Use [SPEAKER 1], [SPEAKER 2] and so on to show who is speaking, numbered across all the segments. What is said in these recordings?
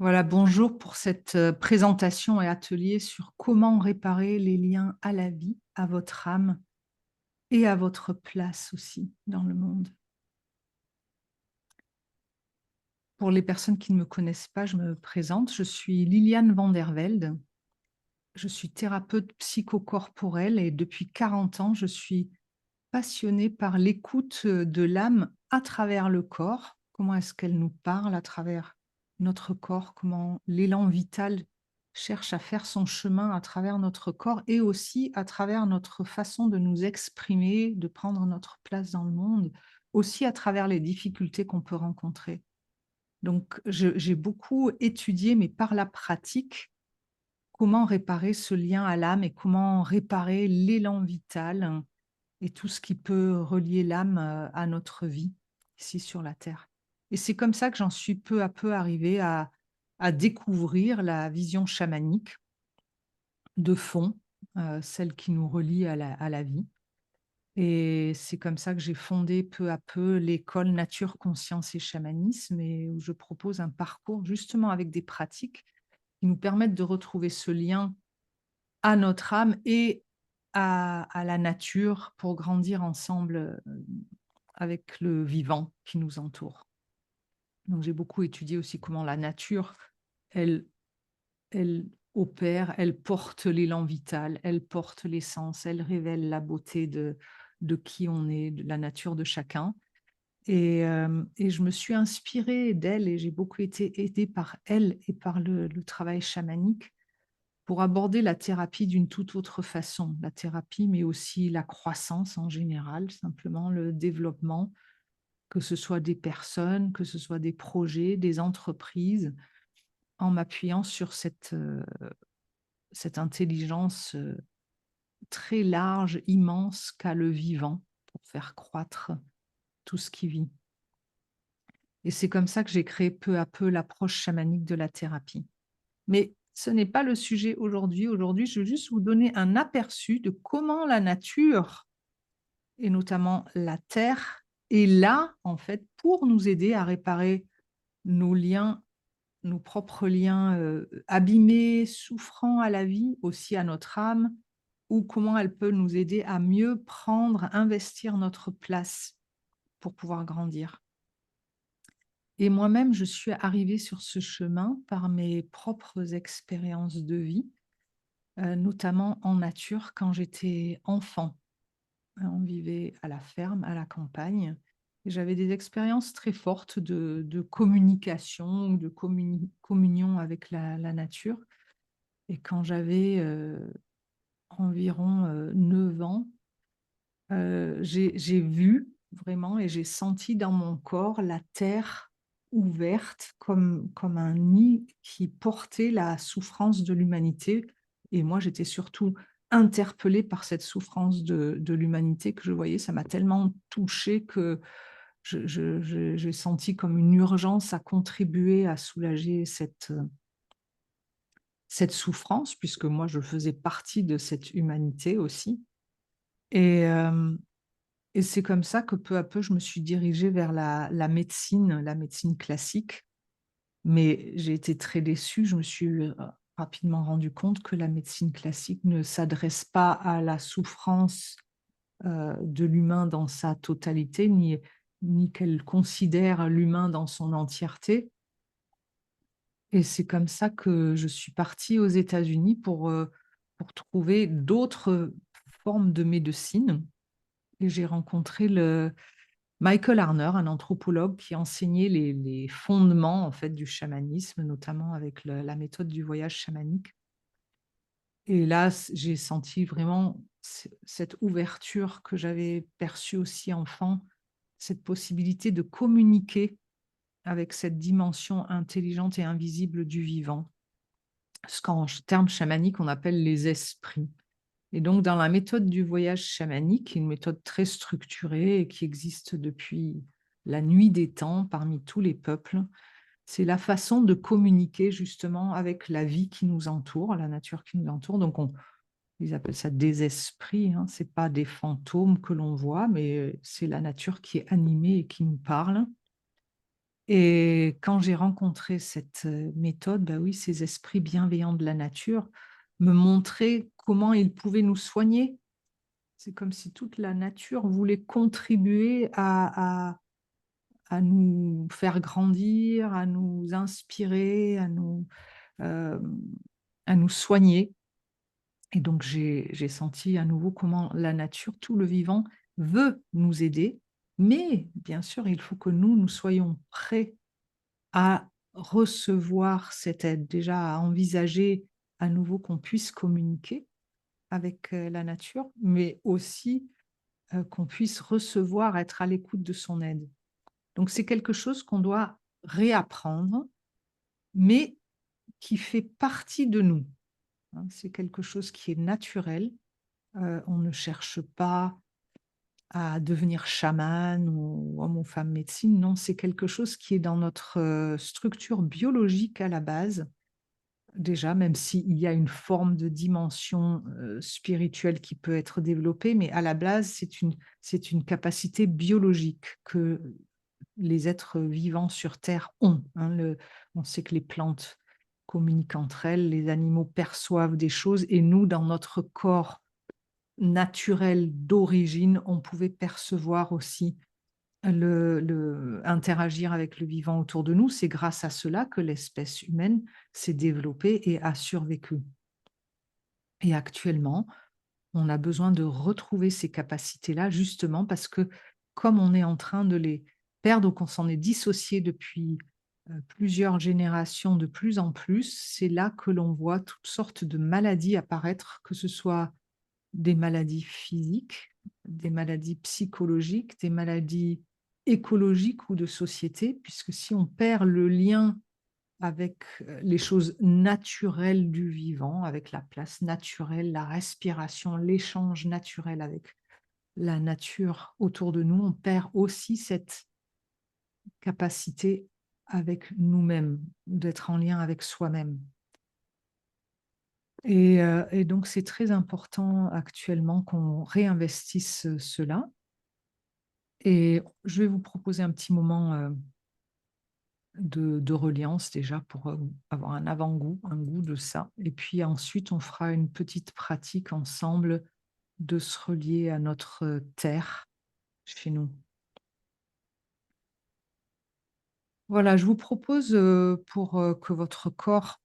[SPEAKER 1] Voilà, bonjour pour cette présentation et atelier sur comment réparer les liens à la vie, à votre âme et à votre place aussi dans le monde. Pour les personnes qui ne me connaissent pas, je me présente. Je suis Liliane van der Velde. Je suis thérapeute psychocorporelle et depuis 40 ans, je suis passionnée par l'écoute de l'âme à travers le corps. Comment est-ce qu'elle nous parle à travers notre corps? Comment l'élan vital cherche à faire son chemin à travers notre corps et aussi à travers notre façon de nous exprimer, de prendre notre place dans le monde, aussi à travers les difficultés qu'on peut rencontrer. Donc, j'ai beaucoup étudié, mais par la pratique, comment réparer ce lien à l'âme et comment réparer l'élan vital et tout ce qui peut relier l'âme à notre vie ici sur la Terre. Et c'est comme ça que j'en suis peu à peu arrivée à découvrir la vision chamanique de fond, celle qui nous relie à la vie. Et c'est comme ça que j'ai fondé peu à peu l'école Nature, Conscience et Chamanisme, et où je propose un parcours justement avec des pratiques qui nous permettent de retrouver ce lien à notre âme et à la nature pour grandir ensemble avec le vivant qui nous entoure. Donc j'ai beaucoup étudié aussi comment la nature, elle elle opère, elle porte l'élan vital, elle porte l'essence, elle révèle la beauté de qui on est, de la nature de chacun. Et je me suis inspirée d'elle et j'ai beaucoup été aidée par elle et par le travail chamanique pour aborder la thérapie d'une toute autre façon. La thérapie, mais aussi la croissance en général, simplement le développement, que ce soit des personnes, que ce soit des projets, des entreprises, en m'appuyant sur cette intelligence très large, immense qu'a le vivant pour faire croître tout ce qui vit. Et c'est comme ça que j'ai créé peu à peu l'approche chamanique de la thérapie. Mais ce n'est pas le sujet aujourd'hui. Aujourd'hui, je veux juste vous donner un aperçu de comment la nature, et notamment la terre, est là, en fait, pour nous aider à réparer nos liens, nos propres liens abîmés, souffrants à la vie, aussi à notre âme, ou comment elle peut nous aider à mieux prendre, investir notre place pour pouvoir grandir. Et moi-même, je suis arrivée sur ce chemin par mes propres expériences de vie, notamment en nature quand j'étais enfant. On vivait à la ferme, à la campagne, et j'avais des expériences très fortes de communication, de communion avec la nature. Et quand j'avais environ 9 ans, j'ai vu vraiment et j'ai senti dans mon corps la terre ouverte comme un nid qui portait la souffrance de l'humanité. Et moi, j'étais surtout interpellée par cette souffrance de l'humanité que je voyais. Ça m'a tellement touchée que j'ai senti comme une urgence à contribuer à soulager cette souffrance, puisque moi, je faisais partie de cette humanité aussi. Et, et c'est comme ça que peu à peu, je me suis dirigée vers la médecine classique. Mais j'ai été très déçue. Je me suis rapidement rendu compte que la médecine classique ne s'adresse pas à la souffrance de l'humain dans sa totalité, ni qu'elle considère l'humain dans son entièreté. Et c'est comme ça que je suis partie aux États-Unis pour trouver d'autres formes de médecine. Et j'ai rencontré Michael Harner, un anthropologue qui enseignait les fondements en fait du chamanisme, notamment avec la méthode du voyage chamanique. Et là, j'ai senti vraiment cette ouverture que j'avais perçue aussi enfant, cette possibilité de communiquer avec cette dimension intelligente et invisible du vivant, ce qu'en termes chamaniques, on appelle les esprits. Et donc, dans la méthode du voyage chamanique, une méthode très structurée et qui existe depuis la nuit des temps parmi tous les peuples, c'est la façon de communiquer justement avec la vie qui nous entoure, la nature qui nous entoure. Donc, ils appellent ça des esprits, hein. Ce n'est pas des fantômes que l'on voit, mais c'est la nature qui est animée et qui nous parle. Et quand j'ai rencontré cette, méthode, bah, oui, ces esprits bienveillants de la nature me montraient comment ils pouvaient nous soigner. C'est comme si toute la nature voulait contribuer à nous faire grandir, à nous inspirer, hem, à nous soigner. Et donc j'ai senti à nouveau comment la nature, tout le vivant veut nous aider, mais bien sûr, il faut que nous soyons prêts à recevoir cette aide. Déjà à envisager à nouveau qu'on puisse communiquer avec, la nature, mais aussi, qu'on puisse recevoir, être à l'écoute de son aide. Donc c'est quelque chose qu'on doit réapprendre, mais qui fait partie de nous, hein. C'est quelque chose qui est naturel. On ne cherche pas à devenir chaman ou homme ou femme médecine. Non, c'est quelque chose qui est dans notre, structure biologique à la base. Déjà, même s'il y a une forme de dimension, spirituelle qui peut être développée, mais à la base, c'est une capacité biologique que les êtres vivants sur terre ont, hein. On sait que les plantes communiquent entre elles, les animaux perçoivent des choses et nous, dans notre corps naturel d'origine, on pouvait percevoir aussi interagir avec le vivant autour de nous. C'est grâce à cela que l'espèce humaine s'est développée et a survécu. Et actuellement, on a besoin de retrouver ces capacités-là, justement parce que comme on est en train de les perdre ou qu'on s'en est dissocié depuis, plusieurs générations de plus en plus, c'est là que l'on voit toutes sortes de maladies apparaître, que ce soit des maladies physiques, des maladies psychologiques, des maladies écologiques ou de société, puisque si on perd le lien avec, les choses naturelles du vivant, avec la place naturelle, la respiration, l'échange naturel avec la nature autour de nous, on perd aussi cette capacité avec nous-mêmes, d'être en lien avec soi-même. Et donc c'est très important actuellement qu'on réinvestisse, cela. Et je vais vous proposer un petit moment, de reliance déjà pour, avoir un avant-goût, un goût de ça. Et puis ensuite, on fera une petite pratique ensemble de se relier à notre, terre chez nous. Voilà, je vous propose, pour, que votre corps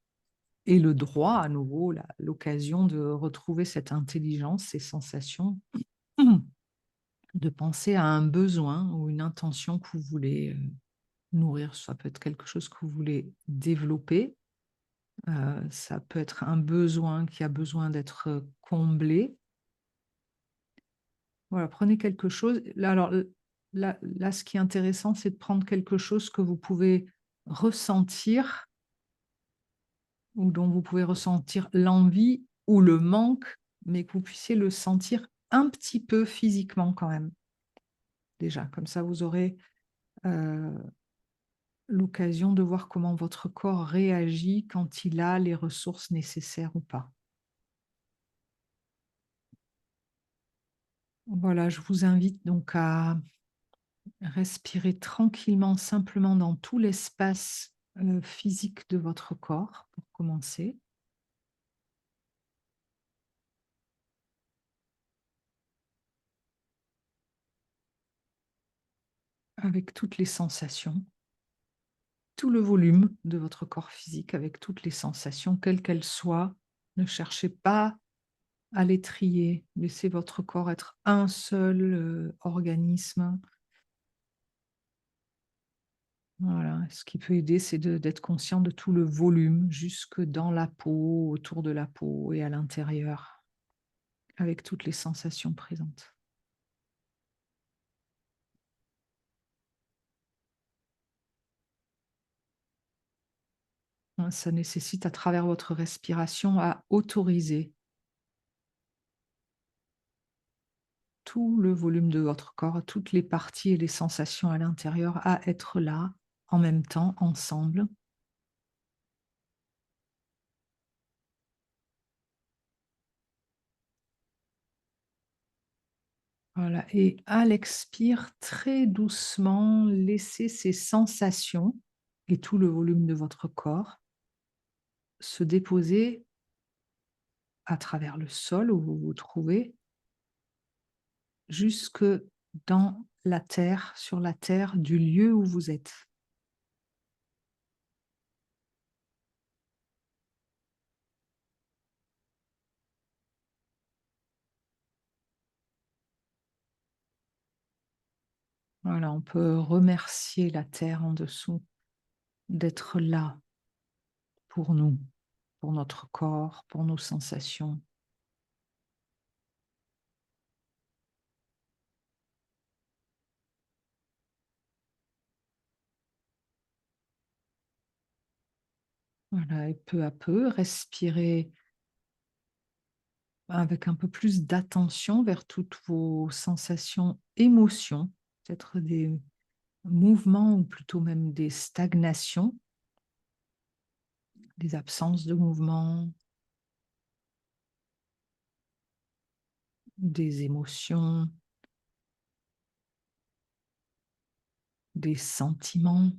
[SPEAKER 1] ait le droit à nouveau, l'occasion de retrouver cette intelligence, ces sensations, de penser à un besoin ou une intention que vous voulez, nourrir. Ça peut être quelque chose que vous voulez développer. Ça peut être un besoin qui a besoin d'être, comblé. Voilà, prenez quelque chose. Là, alors, là, ce qui est intéressant, c'est de prendre quelque chose que vous pouvez ressentir ou dont vous pouvez ressentir l'envie ou le manque, mais que vous puissiez le sentir un petit peu physiquement quand même, déjà. Comme ça, vous aurez, heu, l'occasion de voir comment votre corps réagit quand il a les ressources nécessaires ou pas. Voilà, je vous invite donc à respirer tranquillement, simplement dans tout l'espace, physique de votre corps, pour commencer, avec toutes les sensations, tout le volume de votre corps physique avec toutes les sensations, quelles qu'elles soient. Ne cherchez pas à les trier, laissez votre corps être un seul, organisme. Voilà, ce qui peut aider, c'est d'être conscient de tout le volume jusque dans la peau, autour de la peau et à l'intérieur, avec toutes les sensations présentes. Hein, ça nécessite à travers votre respiration à autoriser tout le volume de votre corps, toutes les parties et les sensations à l'intérieur à être là en même temps, ensemble. Voilà. Et à l'expire, très doucement, laissez ces sensations et tout le volume de votre corps se déposer à travers le sol où vous vous trouvez, jusque dans la terre, sur la terre du lieu où vous êtes. Voilà, on peut remercier la terre en dessous d'être là pour nous, pour notre corps, pour nos sensations. Voilà, et peu à peu, respirez avec un peu plus d'attention vers toutes vos sensations, émotions, peut-être des mouvements ou plutôt même des stagnations, des absences de mouvement, des émotions, des sentiments.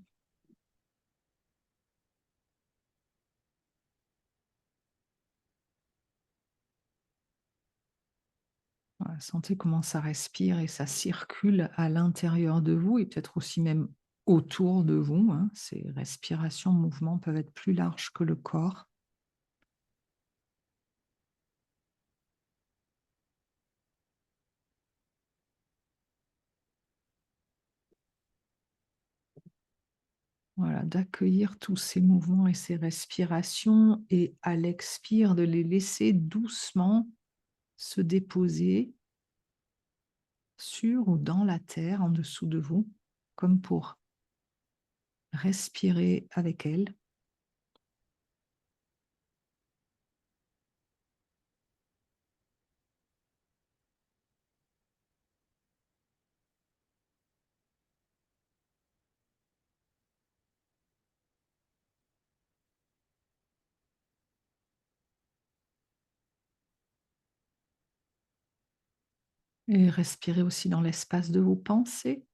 [SPEAKER 1] Voilà, sentez comment ça respire et ça circule à l'intérieur de vous et peut-être aussi même autour de vous, hein. Ces respirations, mouvements peuvent être plus larges que le corps. Voilà, d'accueillir tous ces mouvements et ces respirations et à l'expire, de les laisser doucement se déposer sur ou dans la terre en dessous de vous, comme pour respirer avec elle. Et respirez aussi dans l'espace de vos pensées.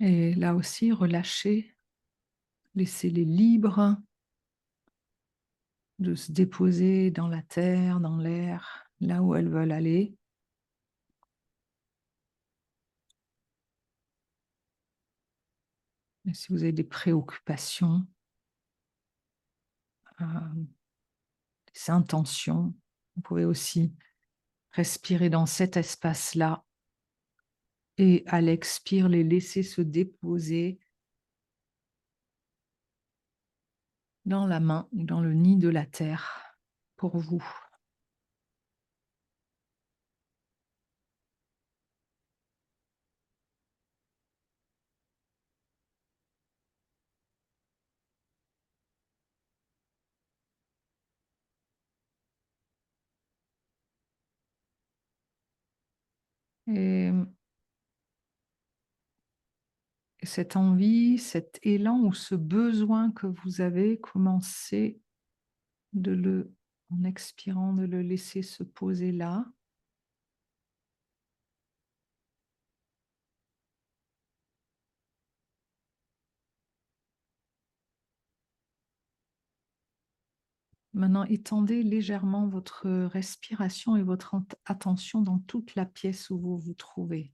[SPEAKER 1] Et là aussi, relâchez, laissez-les libres de se déposer dans la terre, dans l'air, là où elles veulent aller. Et si vous avez des préoccupations, des intentions, vous pouvez aussi respirer dans cet espace-là et à l'expire, les laisser se déposer dans la main ou dans le nid de la terre pour vous. Et, et cette envie, cet élan ou ce besoin que vous avez, commencé en expirant, de le laisser se poser là. Maintenant, étendez légèrement votre respiration et votre attention dans toute la pièce où vous vous trouvez.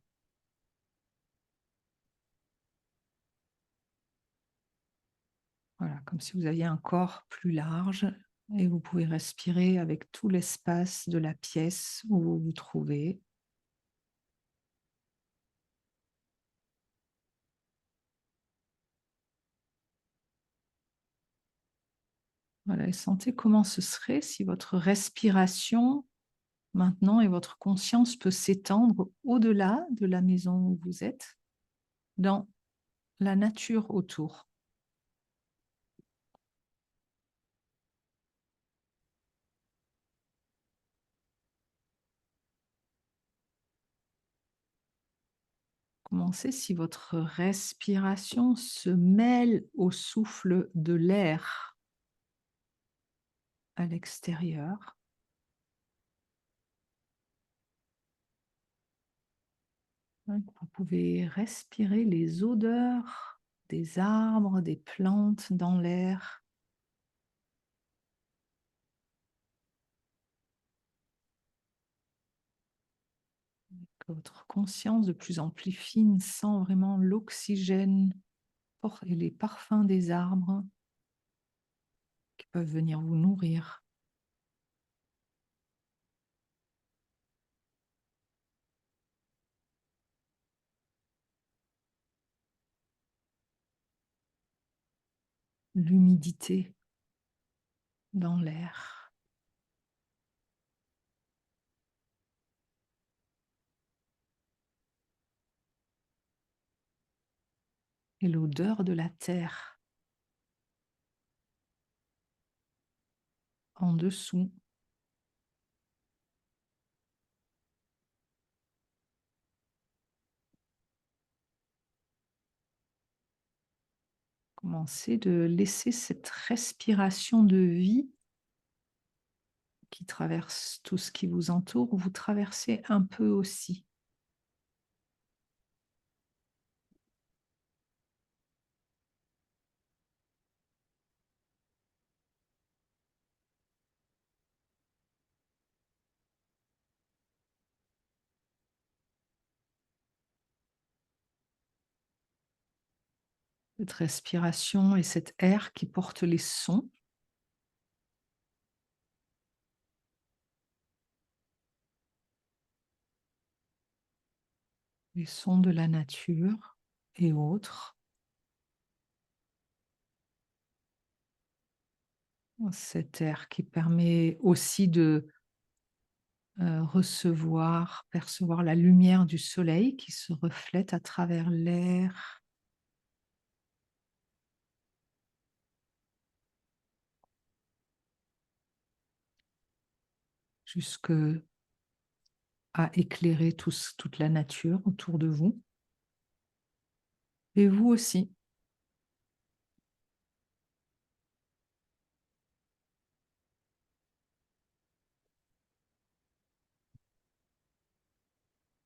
[SPEAKER 1] Voilà, comme si vous aviez un corps plus large et vous pouvez respirer avec tout l'espace de la pièce où vous vous trouvez. Voilà, et sentez comment ce serait si votre respiration maintenant et votre conscience peut s'étendre au-delà de la maison où vous êtes, dans la nature autour. Commencez si votre respiration se mêle au souffle de l'air à l'extérieur. Hein, vous pouvez respirer les odeurs des arbres, des plantes dans l'air. Que votre conscience de plus en plus fine sent vraiment l'oxygène et les parfums des arbres qui peuvent venir vous nourrir. L'humidité dans l'air. Et l'odeur de la terre en dessous. Commencez de laisser cette respiration de vie qui traverse tout ce qui vous entoure, vous traversez un peu aussi. Cette respiration et cet air qui porte les sons de la nature et autres. Cet air qui permet aussi de recevoir, percevoir la lumière du soleil qui se reflète à travers l'air. Jusque à éclairer toute la nature autour de vous. Et vous aussi.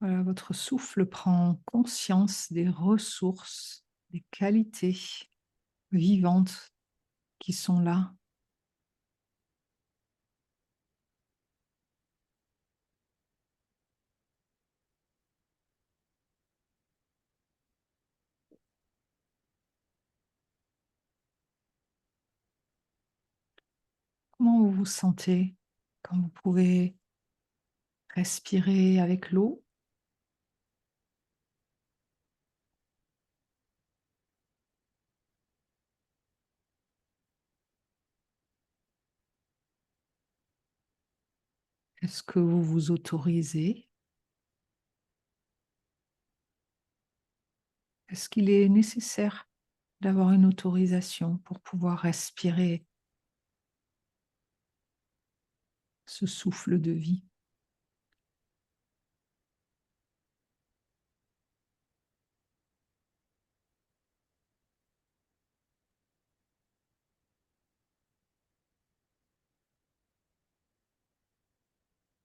[SPEAKER 1] Voilà, votre souffle prend conscience des ressources, des qualités vivantes qui sont là. Comment vous vous sentez quand vous pouvez respirer avec l'eau? Est-ce que vous vous autorisez? Est-ce qu'il est nécessaire d'avoir une autorisation pour pouvoir respirer ce souffle de vie?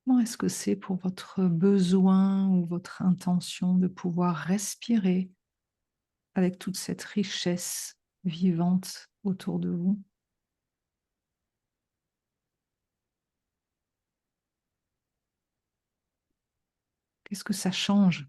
[SPEAKER 1] Comment est-ce que c'est pour votre besoin ou votre intention de pouvoir respirer avec toute cette richesse vivante autour de vous? Qu'est-ce que ça change?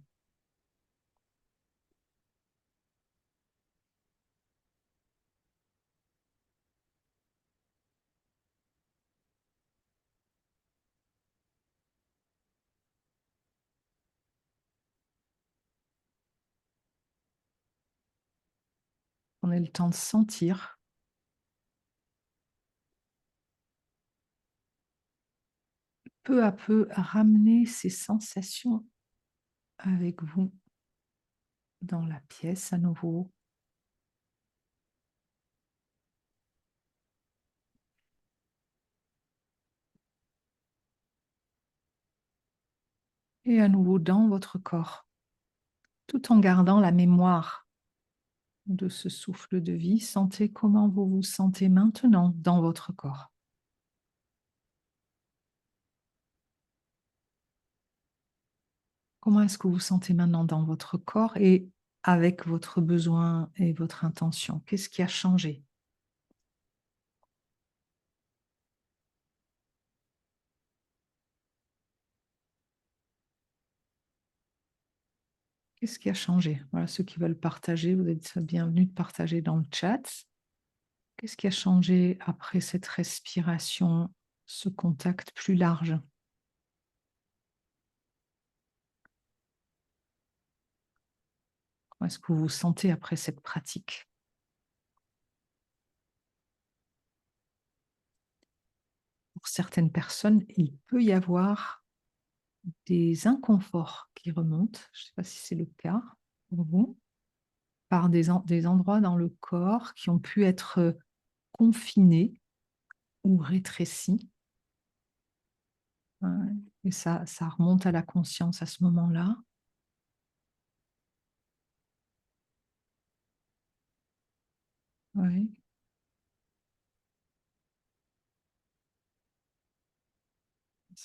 [SPEAKER 1] Prenez le temps de sentir. Peu à peu, ramener ces sensations avec vous dans la pièce à nouveau. Et à nouveau dans votre corps. tout en gardant la mémoire de ce souffle de vie. Sentez comment vous vous sentez maintenant dans votre corps. Comment est-ce que vous vous sentez maintenant dans votre corps et avec votre besoin et votre intention? Qu'est-ce qui a changé? Qu'est-ce qui a changé? Voilà, ceux qui veulent partager, vous êtes bienvenus de partager dans le chat. Qu'est-ce qui a changé après cette respiration, ce contact plus large? Comment est-ce que vous vous sentez après cette pratique? Pour certaines personnes, il peut y avoir des inconforts qui remontent. Je ne sais pas si c'est le cas pour vous, par des endroits dans le corps qui ont pu être confinés ou rétrécis. Ouais, et ça remonte à la conscience à ce moment-là. Oui.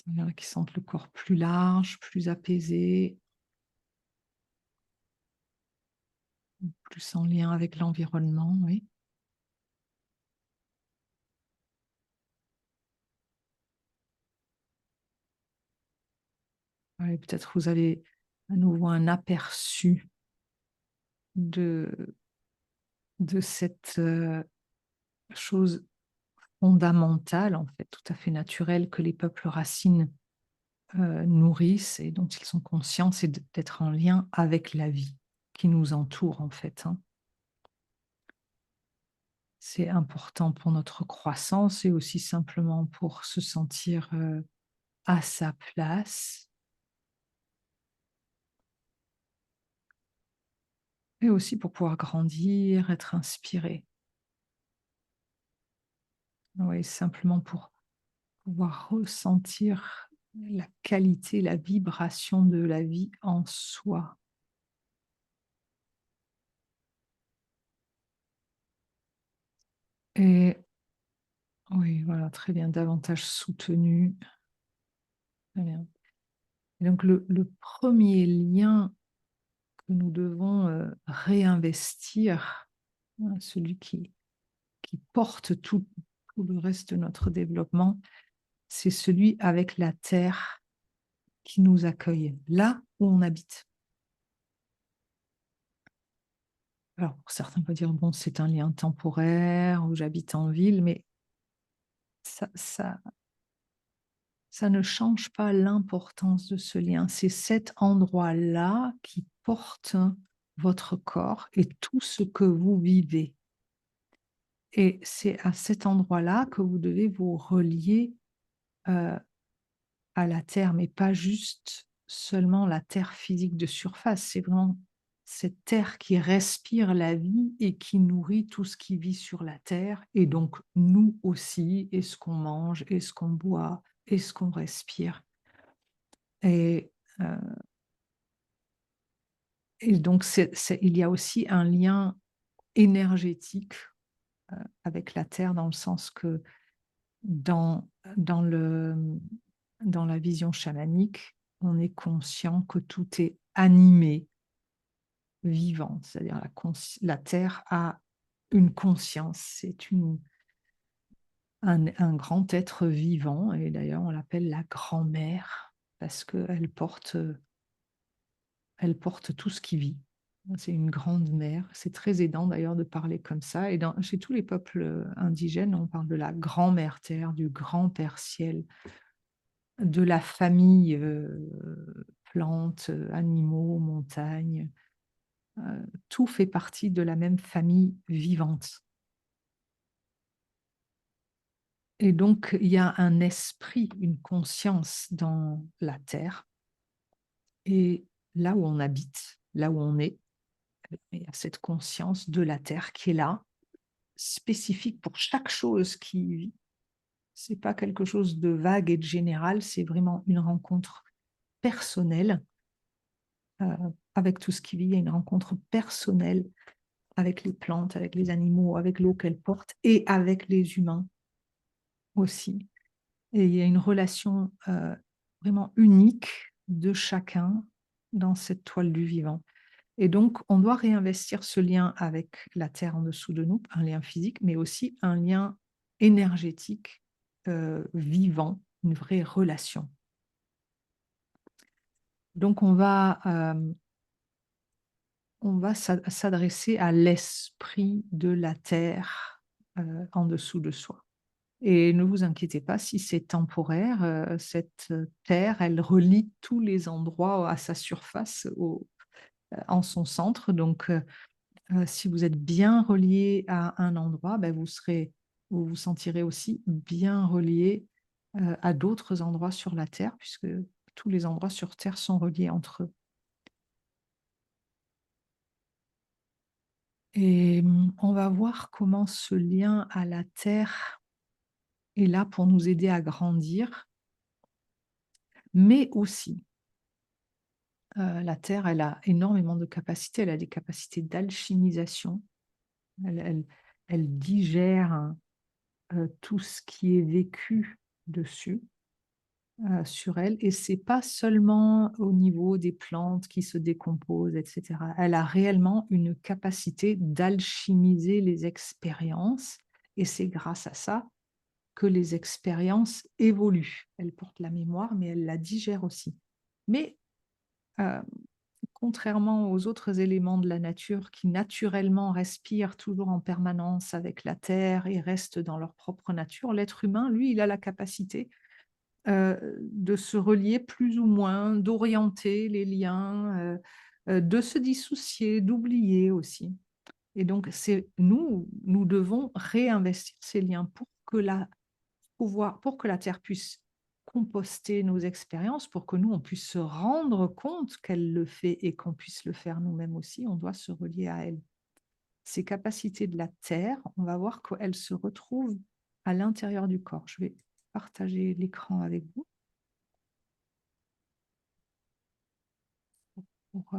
[SPEAKER 1] Il y en a qui sentent le corps plus large, plus apaisé, plus en lien avec l'environnement, oui. Ouais, peut-être vous avez à nouveau un aperçu de, de cette chose fondamentale, en fait, tout à fait naturelle que les peuples racines nourrissent et dont ils sont conscients, c'est d'être en lien avec la vie qui nous entoure, en fait, hein. C'est important pour notre croissance et aussi simplement pour se sentir à sa place et aussi pour pouvoir grandir, être inspiré. Oui, simplement pour pouvoir ressentir la qualité, la vibration de la vie en soi. Et oui, voilà, très bien, davantage soutenu. Très bien. Et donc le premier lien que nous devons réinvestir, hein, celui qui porte tout le reste de notre développement, c'est celui avec la terre qui nous accueille, là où on habite. Alors, pour certains, on peut dire, bon, c'est un lien temporaire, où j'habite en ville, mais ça, ça, ça ne change pas l'importance de ce lien. C'est cet endroit-là qui porte votre corps et tout ce que vous vivez. Et c'est à cet endroit-là que vous devez vous relier euh, à la terre, mais pas juste seulement la terre physique de surface. C'est vraiment cette terre qui respire la vie et qui nourrit tout ce qui vit sur la terre, et donc nous aussi, et ce qu'on mange, et ce qu'on boit, et ce qu'on respire. Et, euh, et donc, il y a aussi un lien énergétique avec la terre, dans le sens que dans, dans, le, dans la vision chamanique, on est conscient que tout est animé, vivant, c'est-à-dire la terre a une conscience, c'est un grand être vivant, et d'ailleurs on l'appelle la grand-mère parce elle porte tout ce qui vit. C'est une grande mère. C'est très aidant d'ailleurs de parler comme ça. Et chez tous les peuples indigènes, on parle de la grand-mère terre, du grand-père ciel, de la famille plantes, animaux, montagnes. Tout fait partie de la même famille vivante. Et donc, il y a un esprit, une conscience dans la terre. Et là où on habite, là où on est, il y a cette conscience de la terre qui est là, spécifique pour chaque chose qui vit. C'est pas quelque chose de vague et de général, c'est vraiment une rencontre personnelle avec tout ce qui vit. Il y a une rencontre personnelle avec les plantes, avec les animaux, avec l'eau qu'elles portent et avec les humains aussi. Et il y a une relation vraiment unique de chacun dans cette toile du vivant. Et donc, on doit réinvestir ce lien avec la terre en dessous de nous, un lien physique, mais aussi un lien énergétique, vivant, une vraie relation. Donc, on va s'adresser à l'esprit de la terre en dessous de soi. Et ne vous inquiétez pas si c'est temporaire, cette terre, elle relie tous les endroits à sa surface, en son centre. Donc, si vous êtes bien relié à un endroit, ben vous vous sentirez aussi bien relié à d'autres endroits sur la Terre, puisque tous les endroits sur Terre sont reliés entre eux. Et on va voir comment ce lien à la Terre est là pour nous aider à grandir, mais aussi, la Terre, elle a énormément de capacités, elle a des capacités d'alchimisation, elle, elle- elle digère tout ce qui est vécu dessus, sur elle. Et c'est pas seulement au niveau des plantes qui se décomposent, et cetera. Elle a réellement une capacité d'alchimiser les expériences et c'est grâce à ça que les expériences évoluent. Elle porte la mémoire, mais elle la digère aussi. Mais, heu, contrairement aux autres éléments de la nature qui naturellement respirent toujours en permanence avec la terre et restent dans leur propre nature, l'être humain, lui, il a la capacité de se relier plus ou moins, d'orienter les liens, de se dissocier, d'oublier aussi. Et donc c'est nous devons réinvestir ces liens pour que la terre puisse composter nos expériences, pour que nous, on puisse se rendre compte qu'elle le fait et qu'on puisse le faire nous-mêmes aussi, on doit se relier à elle. Ces capacités de la terre, on va voir qu'elles se retrouvent à l'intérieur du corps. Je vais partager l'écran avec vous. Pour,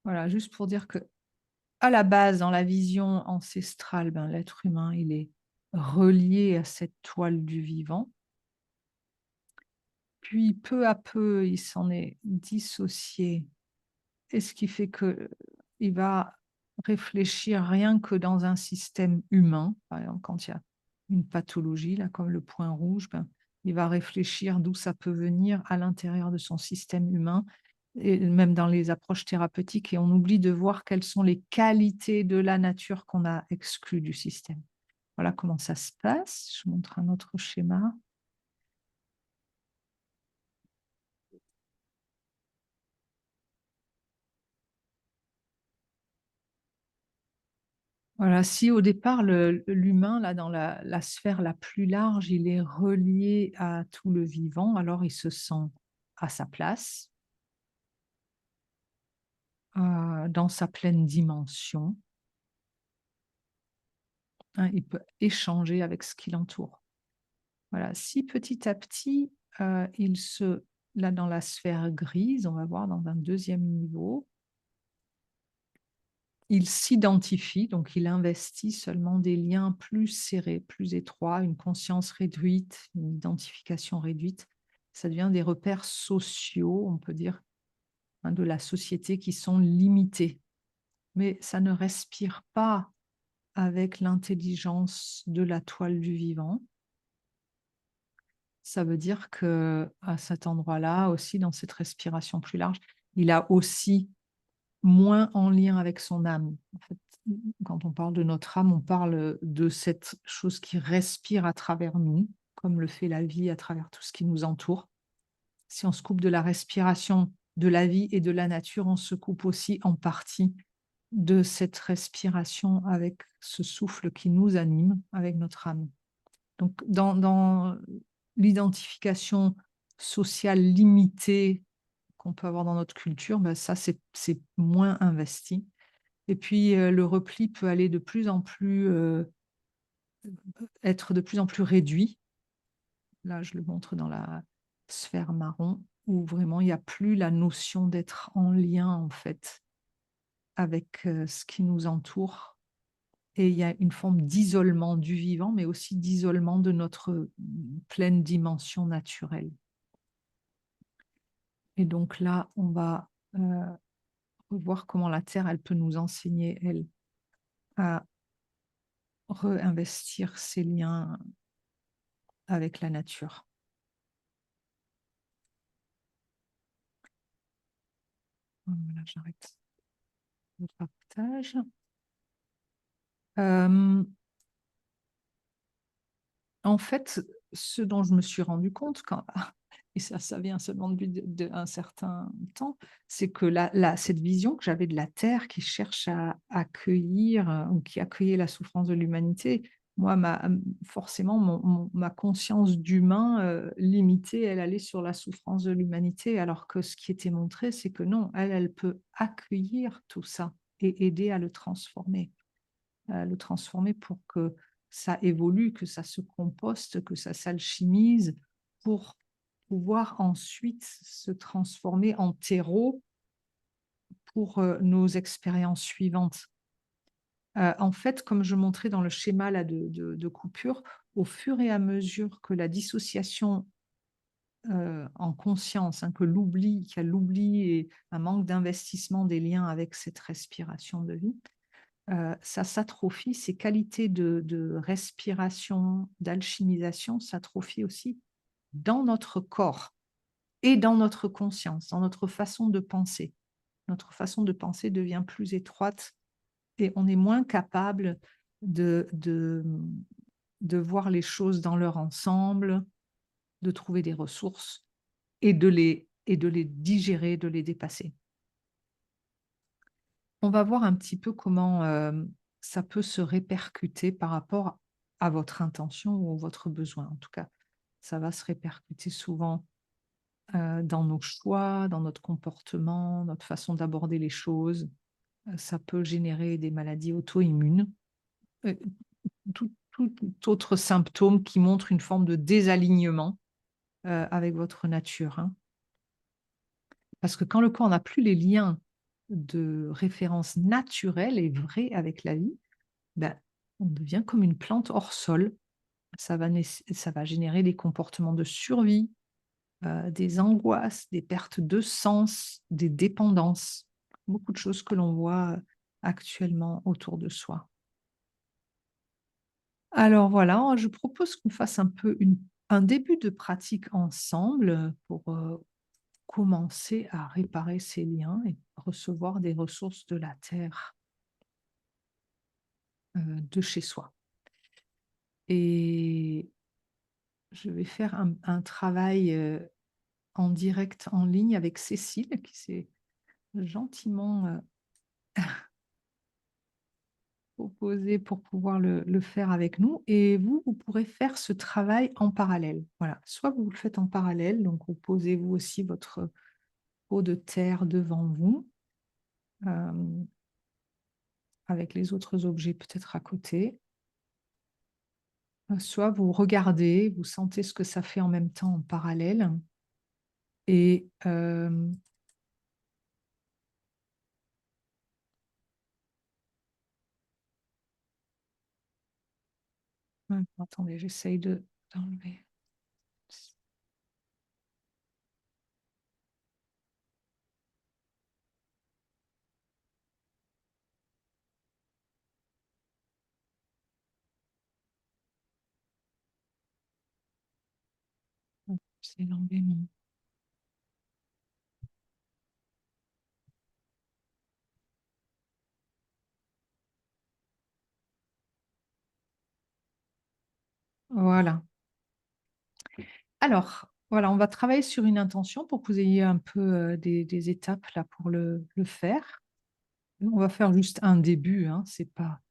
[SPEAKER 1] voilà, juste pour dire que à la base, dans la vision ancestrale, ben, l'être humain, il est relié à cette toile du vivant. Puis peu à peu, il s'en est dissocié. Et ce qui fait que il va réfléchir rien que dans un système humain. Par exemple, quand il y a une pathologie, là, comme le point rouge, ben, il va réfléchir d'où ça peut venir à l'intérieur de son système humain et même dans les approches thérapeutiques. Et on oublie de voir quelles sont les qualités de la nature qu'on a exclues du système. Voilà comment ça se passe. Je montre un autre schéma. Voilà, si au départ, l'humain, là, dans la sphère la plus large, il est relié à tout le vivant, alors il se sent à sa place, dans sa pleine dimension, hein, il peut échanger avec ce qui l'entoure. Voilà, si petit à petit, là, dans la sphère grise, on va voir dans un deuxième niveau, il s'identifie, donc il investit seulement des liens plus serrés, plus étroits, une conscience réduite, une identification réduite. Ça devient des repères sociaux, on peut dire, hein, de la société qui sont limités. Mais ça ne respire pas avec l'intelligence de la toile du vivant. Ça veut dire que à cet endroit-là aussi, dans cette respiration plus large, il a aussi moins en lien avec son âme. En fait, quand on parle de notre âme, on parle de cette chose qui respire à travers nous, comme le fait la vie à travers tout ce qui nous entoure. Si on se coupe de la respiration de la vie et de la nature, on se coupe aussi en partie de cette respiration avec ce souffle qui nous anime, avec notre âme. Donc, dans l'identification sociale limitée qu'on peut avoir dans notre culture, ben ça, c'est moins investi. Et puis, le repli peut aller de plus en plus, être de plus en plus réduit. Là, je le montre dans la sphère marron, où vraiment il n'y a plus la notion d'être en lien, en fait, avec, ce qui nous entoure. Et il y a une forme d'isolement du vivant, mais aussi d'isolement de notre, pleine dimension naturelle. Et donc là, on va, revoir comment la terre, elle peut nous enseigner, elle, à réinvestir ses liens avec la nature. Voilà, j'arrête le partage. En fait, ce dont je me suis rendu compte quand et ça vient seulement depuis un certain temps, c'est que cette vision que j'avais de la terre qui cherche à accueillir, ou qui accueillait la souffrance de l'humanité, moi, forcément ma conscience d'humain, limitée, elle allait sur la souffrance de l'humanité, alors que ce qui était montré, c'est que non, elle peut accueillir tout ça et aider à le transformer pour que ça évolue, que ça se composte, que ça s'alchimise pour pouvoir ensuite se transformer en terreau pour, nos expériences suivantes. En fait, comme je montrais dans le schéma là de coupure, au fur et à mesure que la dissociation, en conscience, hein, que l'oubli qu'il y a l'oubli et un manque d'investissement des liens avec cette respiration de vie, ça s'atrophie, ces qualités de respiration, d'alchimisation s'atrophient aussi dans notre corps et dans notre conscience, dans notre façon de penser. Notre façon de penser devient plus étroite et on est moins capable de voir les choses dans leur ensemble, de trouver des ressources et de les digérer, de les dépasser. On va voir un petit peu comment, ça peut se répercuter par rapport à votre intention ou votre besoin. En tout cas, ça va se répercuter souvent, dans nos choix, dans notre comportement, notre façon d'aborder les choses. Ça peut générer des maladies auto-immunes, heu, tout autre symptôme qui montre une forme de désalignement, avec votre nature, hein. Parce que quand le corps n'a plus les liens de référence naturels et vrais avec la vie, ben, on devient comme une plante hors sol. Ça va générer des comportements de survie, des angoisses, des pertes de sens, des dépendances. Beaucoup de choses que l'on voit, actuellement autour de soi. Alors voilà, je propose qu'on fasse un peu un début de pratique ensemble, pour, commencer à réparer ces liens et recevoir des ressources de la terre, de chez soi. Et je vais faire un travail, en direct en ligne avec Cécile qui s'est gentiment, proposée pour pouvoir le faire avec nous et vous pourrez faire ce travail en parallèle. Voilà, soit vous le faites en parallèle, donc vous posez vous aussi votre pot de terre devant vous, hem, avec les autres objets peut-être à côté. Soit vous regardez, vous sentez ce que ça fait en même temps en parallèle et attendez, j'essaye d'enlever. J'essaie d'enlever mon voilà. Alors, voilà, on va travailler sur une intention pour que vous ayez un peu, des étapes là pour le faire. On va faire juste un début, hein, c'est pas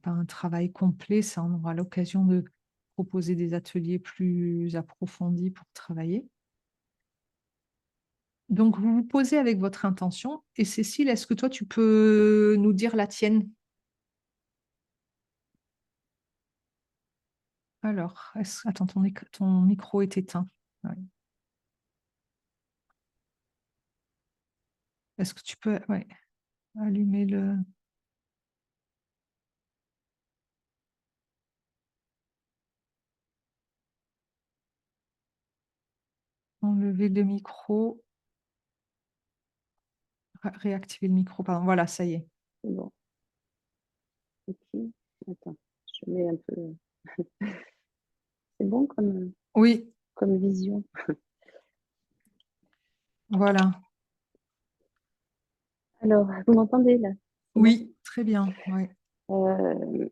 [SPEAKER 1] un travail complet, ça on aura l'occasion de proposer des ateliers plus approfondis pour travailler. Donc, vous vous posez avec votre intention. Et Cécile, est-ce que toi, tu peux nous dire la tienne? Alors, attends, ton micro est éteint. Ouais. Est-ce que tu peux ouais, allumer enlever le micro, réactiver le micro, pardon. Voilà, ça y est.
[SPEAKER 2] C'est bon. Ok. Attends, je mets un peu. C'est bon
[SPEAKER 1] Oui,
[SPEAKER 2] comme vision.
[SPEAKER 1] voilà.
[SPEAKER 2] Alors, vous m'entendez là? C'est bon?
[SPEAKER 1] Oui, très bien. Ouais.
[SPEAKER 2] Euh,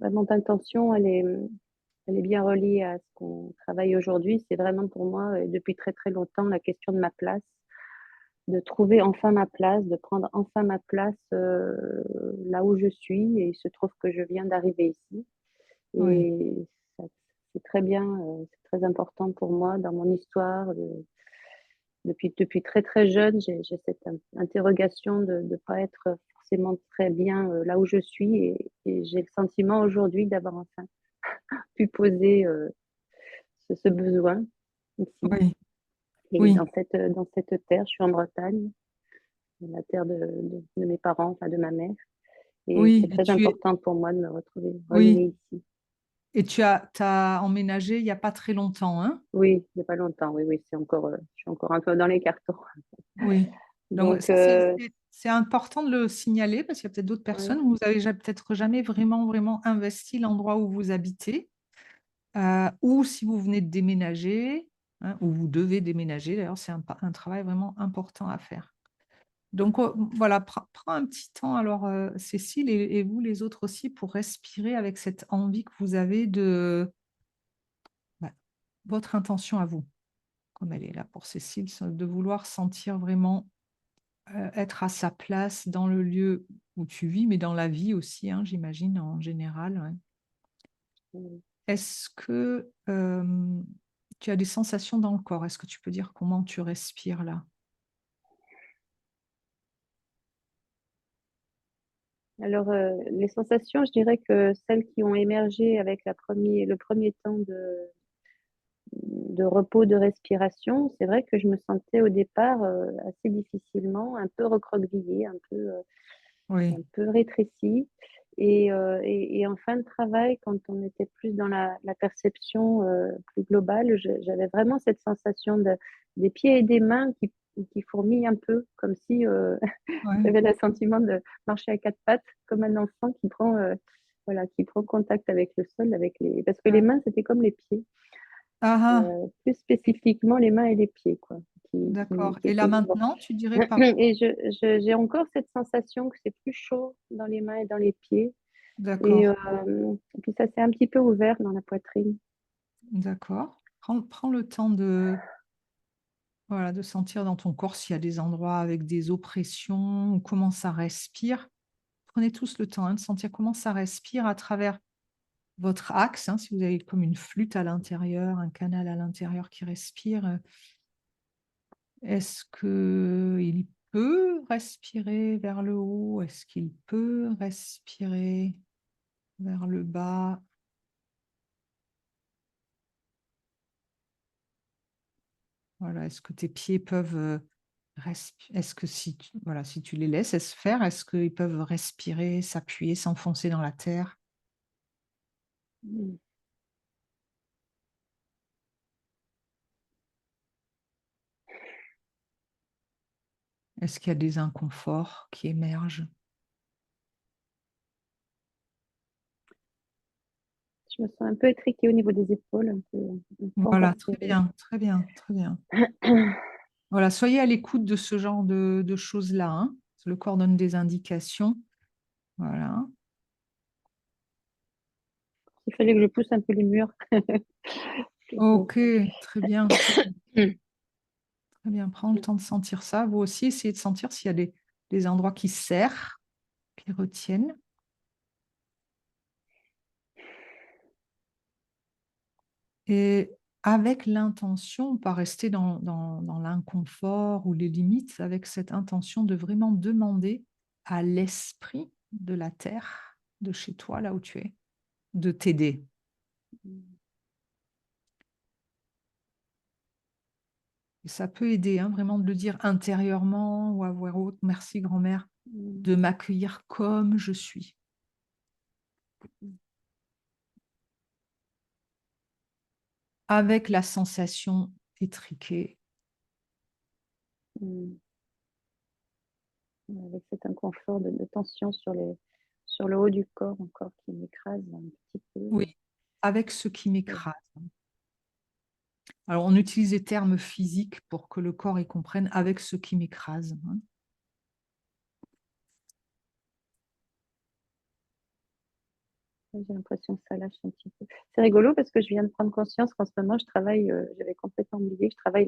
[SPEAKER 2] Mon intention, elle est bien reliée à ce qu'on travaille aujourd'hui. C'est vraiment pour moi, depuis très très longtemps, la question de ma place, de trouver enfin ma place, de prendre enfin ma place là où je suis. Et il se trouve que je viens d'arriver ici.
[SPEAKER 1] Oui,
[SPEAKER 2] Et ça, c'est très bien, c'est très important pour moi dans mon histoire. Depuis très très jeune, j'ai cette interrogation de ne pas être forcément très bien là où je suis. Et j'ai le sentiment aujourd'hui d'avoir enfin pu poser ce besoin ici.
[SPEAKER 1] oui,
[SPEAKER 2] Et
[SPEAKER 1] oui,
[SPEAKER 2] dans cette terre, je suis en Bretagne, la terre de mes parents, enfin de ma mère. Et
[SPEAKER 1] oui.
[SPEAKER 2] c'est très important pour moi de me retrouver
[SPEAKER 1] Oui.
[SPEAKER 2] reliée ici.
[SPEAKER 1] Et t'as emménagé il n'y a pas très longtemps, hein?
[SPEAKER 2] Oui, il n'y a pas longtemps. Oui, oui, je suis encore un peu dans les cartons.
[SPEAKER 1] Oui. Donc,
[SPEAKER 2] Donc,
[SPEAKER 1] ça, c'est important de le signaler parce qu'il y a peut-être d'autres
[SPEAKER 2] oui,
[SPEAKER 1] personnes. Vous avez peut-être jamais vraiment, vraiment investi l'endroit où vous habitez. Ou si vous venez de déménager, hein, ou vous devez déménager, d'ailleurs, c'est un travail vraiment important à faire. Donc voilà, prends un petit temps, alors Cécile, et vous les autres aussi, pour respirer avec cette envie que vous avez bah, votre intention à vous, comme elle est là pour Cécile, de vouloir sentir vraiment être à sa place dans le lieu où tu vis, mais dans la vie aussi, hein, j'imagine, en général. Ouais.
[SPEAKER 2] oui.
[SPEAKER 1] Est-ce que tu as des sensations dans le corps? Est-ce que tu peux dire comment tu respires là?
[SPEAKER 2] Alors, les sensations, je dirais que celles qui ont émergé avec le premier temps de repos, de respiration, c'est vrai que je me sentais au départ assez difficilement, un peu recroquevillée,
[SPEAKER 1] Oui,
[SPEAKER 2] un peu rétrécie. Et en fin de travail, quand on était plus dans la perception plus globale, j'avais vraiment cette sensation des pieds et des mains qui fourmillent un peu, comme si
[SPEAKER 1] ouais.
[SPEAKER 2] j'avais le sentiment de marcher à quatre pattes, comme un enfant voilà, qui prend contact avec le sol, parce que les
[SPEAKER 1] Ah,
[SPEAKER 2] mains, c'était comme les pieds,
[SPEAKER 1] ah,
[SPEAKER 2] plus spécifiquement les mains et les pieds, quoi,
[SPEAKER 1] d'accord.
[SPEAKER 2] qui
[SPEAKER 1] Et là
[SPEAKER 2] étaient vivants.
[SPEAKER 1] maintenant, tu dirais par...
[SPEAKER 2] Et j'ai encore cette sensation que c'est plus chaud dans les mains et dans les pieds.
[SPEAKER 1] D'accord,
[SPEAKER 2] Et puis ça s'est un petit peu ouvert dans la poitrine.
[SPEAKER 1] d'accord. Prends le temps voilà, de sentir dans ton corps s'il y a des endroits avec des oppressions ou comment ça respire. Prenez tous le temps hein, de sentir comment ça respire à travers votre axe, hein, si vous avez comme une flûte à l'intérieur, un canal à l'intérieur qui respire. Est-ce qu'il peut respirer vers le haut? Est-ce qu'il peut respirer vers le bas? Voilà, est-ce que tes pieds peuvent respirer? Est-ce que voilà, si tu les laisses se faire, est-ce qu'ils peuvent respirer, s'appuyer, s'enfoncer dans la terre?
[SPEAKER 2] Mm.
[SPEAKER 1] Est-ce qu'il y a des inconforts qui émergent?
[SPEAKER 2] Je me sens un peu étriquée au niveau des épaules, pas encore
[SPEAKER 1] Voilà, très
[SPEAKER 2] serrée.
[SPEAKER 1] bien, très bien, très bien. Voilà, soyez à l'écoute de ce genre de choses-là, hein. Le corps donne des indications. Voilà.
[SPEAKER 2] Il fallait que je pousse un peu les murs. Bon.
[SPEAKER 1] Ok, très bien, très bien. Prends le temps de sentir ça. Vous aussi, essayez de sentir s'il y a des endroits qui serrent, qui retiennent. Et avec l'intention, pas rester dans l'inconfort ou les limites, avec cette intention de vraiment demander à l'esprit de la terre, de chez toi, là où tu es, de t'aider.
[SPEAKER 2] Mm.
[SPEAKER 1] Et ça peut aider, hein, vraiment de le dire intérieurement ou à voix haute, merci grand-mère,
[SPEAKER 2] Mm.
[SPEAKER 1] de m'accueillir comme je suis, avec la sensation étriquée.
[SPEAKER 2] Mm. Avec cet inconfort de tension sur le haut du corps encore qui m'écrase un petit peu.
[SPEAKER 1] Oui, avec ce qui m'écrase. Alors, on utilise les termes physiques pour que le corps y comprenne avec ce qui m'écrase, hein.
[SPEAKER 2] J'ai l'impression que ça lâche un petit peu. C'est rigolo parce que je viens de prendre conscience qu'en ce moment, je travaille, j'avais complètement oublié, je travaille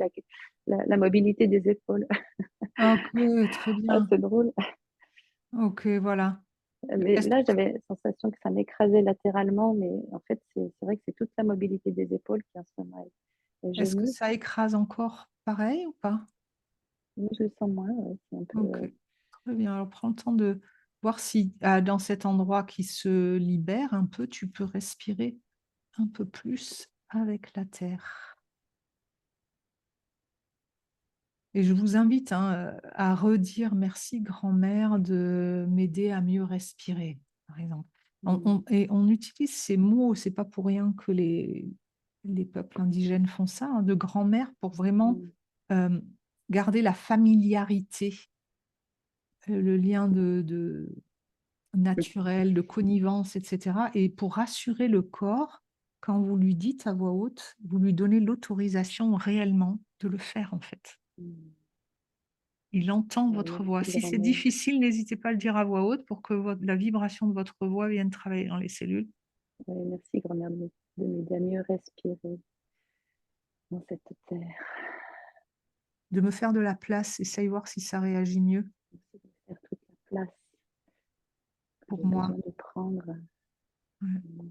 [SPEAKER 2] la mobilité des épaules.
[SPEAKER 1] Ok, très
[SPEAKER 2] Ah,
[SPEAKER 1] bien.
[SPEAKER 2] c'est drôle.
[SPEAKER 1] Ok, voilà.
[SPEAKER 2] Mais
[SPEAKER 1] Est-ce
[SPEAKER 2] là, j'avais la sensation que ça m'écrasait latéralement, mais en fait, c'est vrai que c'est toute la mobilité des épaules qui en ce moment est
[SPEAKER 1] est-ce que
[SPEAKER 2] gênée.
[SPEAKER 1] ça écrase encore pareil ou pas?
[SPEAKER 2] Moi, je le sens moins, ouais, c'est un peu.
[SPEAKER 1] Ok, très bien. Alors, prends le temps de voir si dans cet endroit qui se libère un peu, tu peux respirer un peu plus avec la terre. Et je vous invite, hein, à redire merci grand-mère de m'aider à mieux respirer, par exemple.
[SPEAKER 2] Mm,
[SPEAKER 1] Et on utilise ces mots, c'est pas pour rien que les peuples indigènes font ça, hein, de grand-mère pour vraiment
[SPEAKER 2] mm,
[SPEAKER 1] euh, garder la familiarité, le lien de naturel, de connivence, etc. Et pour rassurer le corps, quand vous lui dites à voix haute, vous lui donnez l'autorisation réellement de le faire, en fait.
[SPEAKER 2] mm.
[SPEAKER 1] Il entend
[SPEAKER 2] Ouais,
[SPEAKER 1] votre voix.
[SPEAKER 2] merci
[SPEAKER 1] Si c'est
[SPEAKER 2] grand-mère.
[SPEAKER 1] difficile, n'hésitez pas à le dire à voix haute pour que la vibration de votre voix vienne travailler dans les cellules.
[SPEAKER 2] Ouais, merci grand-mère de m'aider à mieux respirer dans cette terre.
[SPEAKER 1] De me faire de la place, essaye voir si ça réagit mieux
[SPEAKER 2] Merci de faire toute la place que
[SPEAKER 1] pour
[SPEAKER 2] j'ai
[SPEAKER 1] moi.
[SPEAKER 2] besoin de prendre.
[SPEAKER 1] Ouais.
[SPEAKER 2] Mm,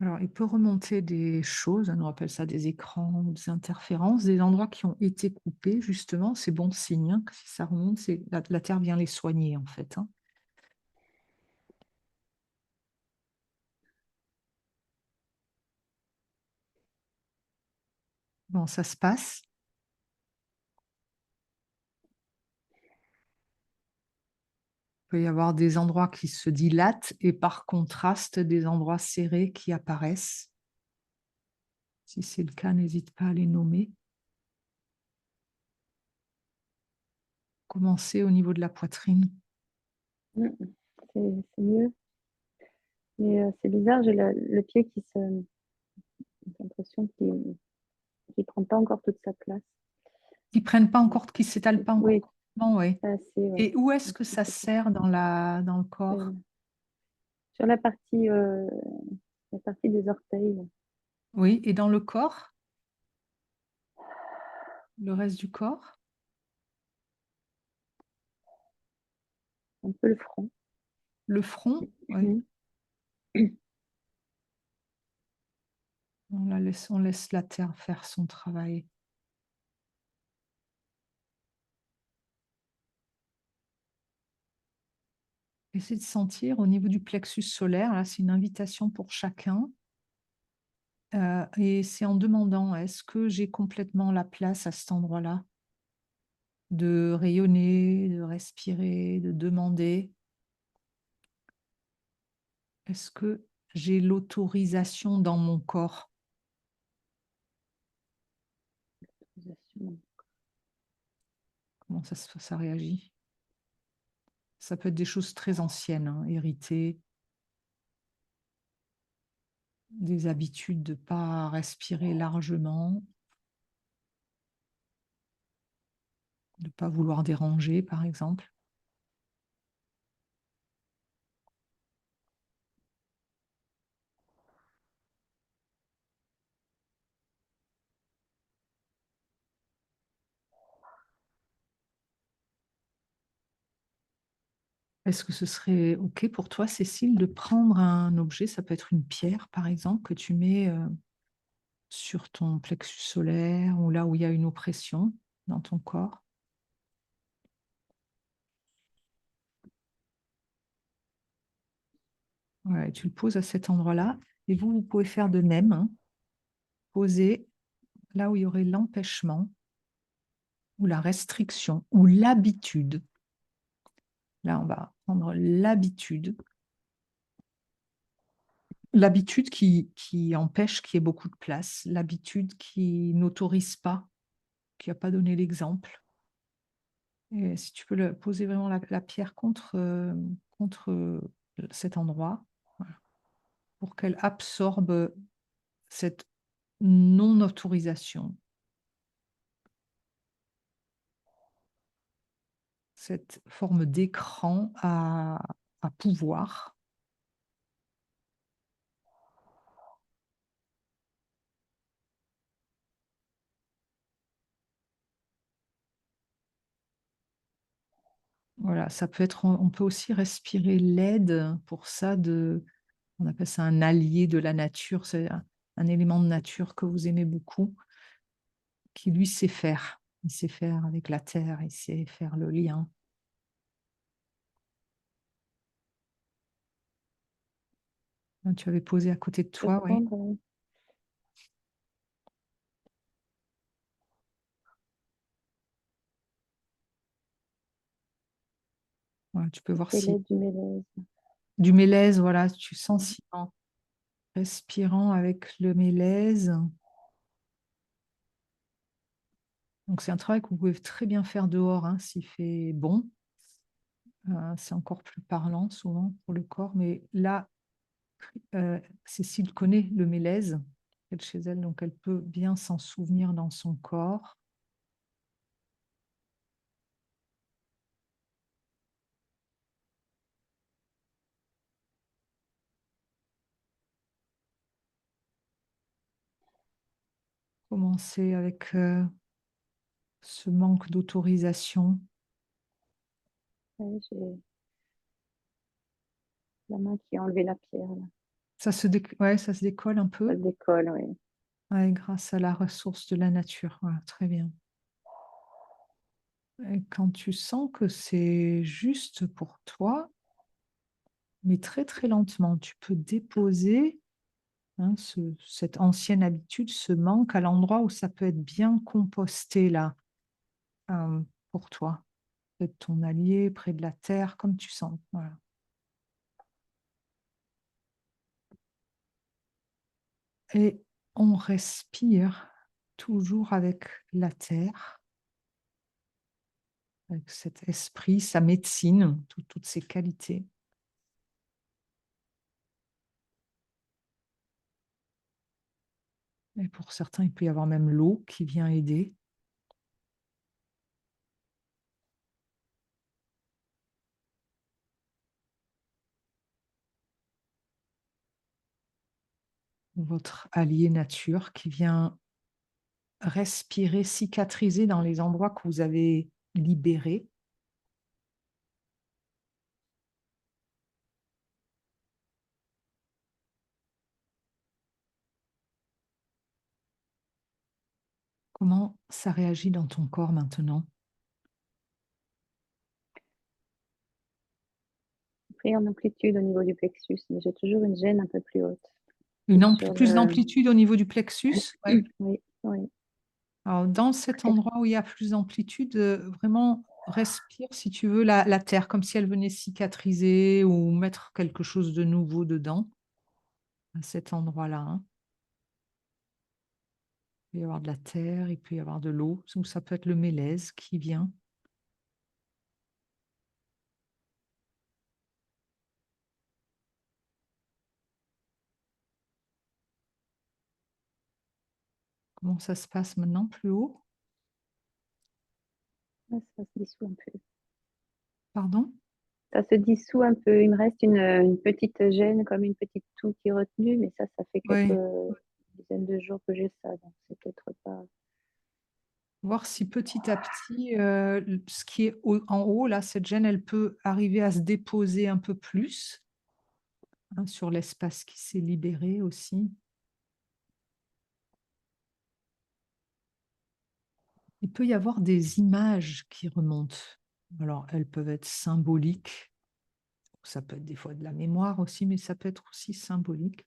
[SPEAKER 1] Alors, il peut remonter des choses, on appelle ça des écrans, des interférences, des endroits qui ont été coupés, justement. C'est bon signe, hein, que si ça remonte, la Terre vient les soigner, en fait, hein. Bon, ça se passe. Il peut y avoir des endroits qui se dilatent et par contraste, des endroits serrés qui apparaissent. Si c'est le cas, n'hésite pas à les nommer. Commencer au niveau de la poitrine.
[SPEAKER 2] mm, c'est mieux. Mais c'est bizarre, j'ai le pied j'ai l'impression qu'il prend pas encore toute sa place.
[SPEAKER 1] Qui prennent pas encore, qui s'étalent pas encore
[SPEAKER 2] Oui,
[SPEAKER 1] complètement, ouais.
[SPEAKER 2] pas assez, ouais.
[SPEAKER 1] Et où est-ce
[SPEAKER 2] Un
[SPEAKER 1] que
[SPEAKER 2] petit
[SPEAKER 1] ça
[SPEAKER 2] peu.
[SPEAKER 1] sert dans le corps?
[SPEAKER 2] Sur la partie des orteils, là.
[SPEAKER 1] Oui, et dans le corps, le reste du corps,
[SPEAKER 2] Un peu le front.
[SPEAKER 1] le front, oui.
[SPEAKER 2] Mhm.
[SPEAKER 1] On laisse la terre faire son travail. Essayez de sentir au niveau du plexus solaire, là, c'est une invitation pour chacun. Et c'est en demandant, est-ce que j'ai complètement la place à cet endroit-là de rayonner, de respirer, de demander, est-ce que j'ai l'autorisation dans mon corps? Comment ça réagit? Ça peut être des choses très anciennes, hein, héritées, des habitudes de ne pas respirer largement, de ne pas vouloir déranger, par exemple. Est-ce que ce serait OK pour toi, Cécile, de prendre un objet, ça peut être une pierre par exemple, que tu mets sur ton plexus solaire ou là où il y a une oppression dans ton corps? Ouais, tu le poses à cet endroit-là. Et vous pouvez faire de même, hein. Poser là où il y aurait l'empêchement ou la restriction ou l'habitude. Là, on va prendre l'habitude. L'habitude qui empêche qu'il y ait beaucoup de place. L'habitude qui n'autorise pas, qui n'a pas donné l'exemple. Et si tu peux poser vraiment la pierre contre cet endroit, voilà, pour qu'elle absorbe cette non-autorisation, cette forme d'écran à pouvoir. Voilà, ça peut être, on peut aussi respirer l'aide pour ça, on appelle ça un allié de la nature, c'est un élément de nature que vous aimez beaucoup, qui lui sait faire. Il sait faire avec la terre, il sait faire le lien. Tu avais posé à côté de
[SPEAKER 2] Je peux
[SPEAKER 1] toi, oui.
[SPEAKER 2] prendre,
[SPEAKER 1] Voilà, tu peux voir
[SPEAKER 2] c'est
[SPEAKER 1] si
[SPEAKER 2] l'aide du mélèze.
[SPEAKER 1] du mélèze, voilà, tu sens si en respirant avec le mélèze. Donc c'est un travail que vous pouvez très bien faire dehors, hein, s'il fait bon. C'est encore plus parlant souvent pour le corps, mais là, Cécile connaît le mélèze elle, chez elle, donc elle peut bien s'en souvenir dans son corps. Commencer avec ce manque d'autorisation.
[SPEAKER 2] Ouais, j'ai la main qui a enlevé la pierre, là.
[SPEAKER 1] Ouais, ça se décolle un
[SPEAKER 2] Ça
[SPEAKER 1] peu,
[SPEAKER 2] décolle, oui.
[SPEAKER 1] ouais, grâce à la ressource de la nature. Voilà, très bien. Et quand tu sens que c'est juste pour toi, mais très très lentement, tu peux déposer, hein, cette ancienne habitude, ce manque à l'endroit où ça peut être bien composté là, euh, pour toi, près de ton allié, près de la terre, comme tu sens. Voilà. Et on respire toujours avec la terre, avec cet esprit, sa médecine, toutes ses qualités. Et pour certains, il peut y avoir même l'eau qui vient aider. Votre allié nature qui vient respirer, cicatriser dans les endroits que vous avez libérés. Comment ça réagit dans ton corps maintenant?
[SPEAKER 2] Pris en amplitude au niveau du plexus, mais j'ai toujours une gêne un peu plus haute. Sur
[SPEAKER 1] Plus
[SPEAKER 2] le...
[SPEAKER 1] d'amplitude au niveau du plexus? Ouais.
[SPEAKER 2] Oui, oui.
[SPEAKER 1] Alors, dans cet endroit où il y a plus d'amplitude, vraiment respire, si tu veux, la terre, comme si elle venait cicatriser ou mettre quelque chose de nouveau dedans, à cet endroit-là, hein. Il peut y avoir de la terre, il peut y avoir de l'eau, ou ça peut être le mélèze qui vient. Comment ça se passe maintenant, plus haut?
[SPEAKER 2] Ouais, ça se dissout un peu.
[SPEAKER 1] Pardon?
[SPEAKER 2] Ça se dissout un peu. Il me reste une petite gêne, comme une petite toux qui est retenue, mais ça fait quelques
[SPEAKER 1] Oui.
[SPEAKER 2] dizaines de jours que j'ai ça, donc c'est peut-être pas.
[SPEAKER 1] Voir si petit à petit, ce qui est en haut, là, cette gêne, elle peut arriver à se déposer un peu plus, hein, sur l'espace qui s'est libéré aussi. Il peut y avoir des images qui remontent. Alors, elles peuvent être symboliques, ça peut être des fois de la mémoire aussi, mais ça peut être aussi symbolique.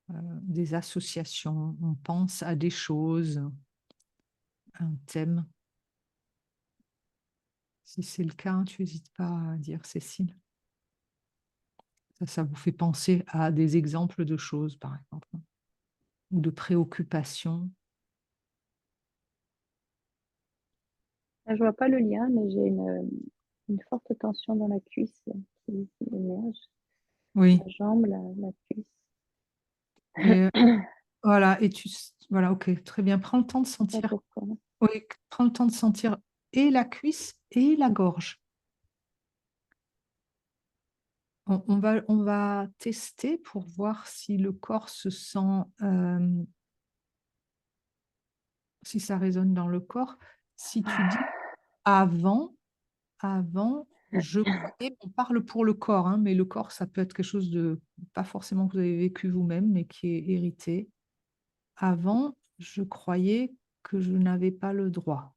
[SPEAKER 1] Des associations, on pense à des choses, un thème. Si c'est le cas, tu n'hésites pas à dire Cécile. Ça vous fait penser à des exemples de choses, par exemple, ou de préoccupations.
[SPEAKER 2] Je vois pas le lien, mais j'ai une forte tension dans la cuisse qui émerge.
[SPEAKER 1] Oui.
[SPEAKER 2] La jambe, la cuisse.
[SPEAKER 1] Et voilà, voilà, ok, très bien. Prends le temps de
[SPEAKER 2] Je sais pas
[SPEAKER 1] sentir.
[SPEAKER 2] pourquoi.
[SPEAKER 1] Oui, prends le temps de sentir et la cuisse et la gorge. On va tester pour voir si le corps se sent, si ça résonne dans le corps. Si tu dis avant, avant, je croyais, on parle pour le corps, hein, mais le corps, ça peut être quelque chose de, pas forcément que vous avez vécu vous-même, mais qui est hérité. Avant, je croyais que je n'avais pas le droit.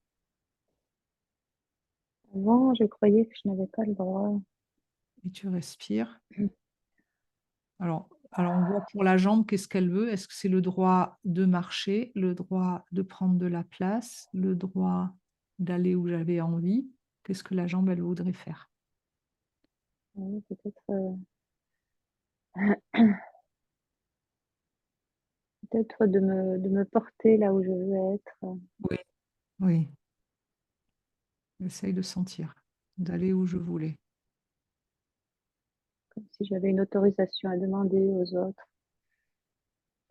[SPEAKER 2] Avant, je croyais que je n'avais pas le droit.
[SPEAKER 1] Et tu respires. Alors, on voit pour la jambe, qu'est-ce qu'elle veut? Est-ce que c'est le droit de marcher, le droit de prendre de la place, le droit d'aller où j'avais envie? Qu'est-ce que la jambe, elle voudrait faire?
[SPEAKER 2] Oui, peut-être peut-être de me porter là où je veux être.
[SPEAKER 1] Oui, oui. Essaye de sentir, d'aller où je voulais.
[SPEAKER 2] Comme si j'avais une autorisation à demander aux autres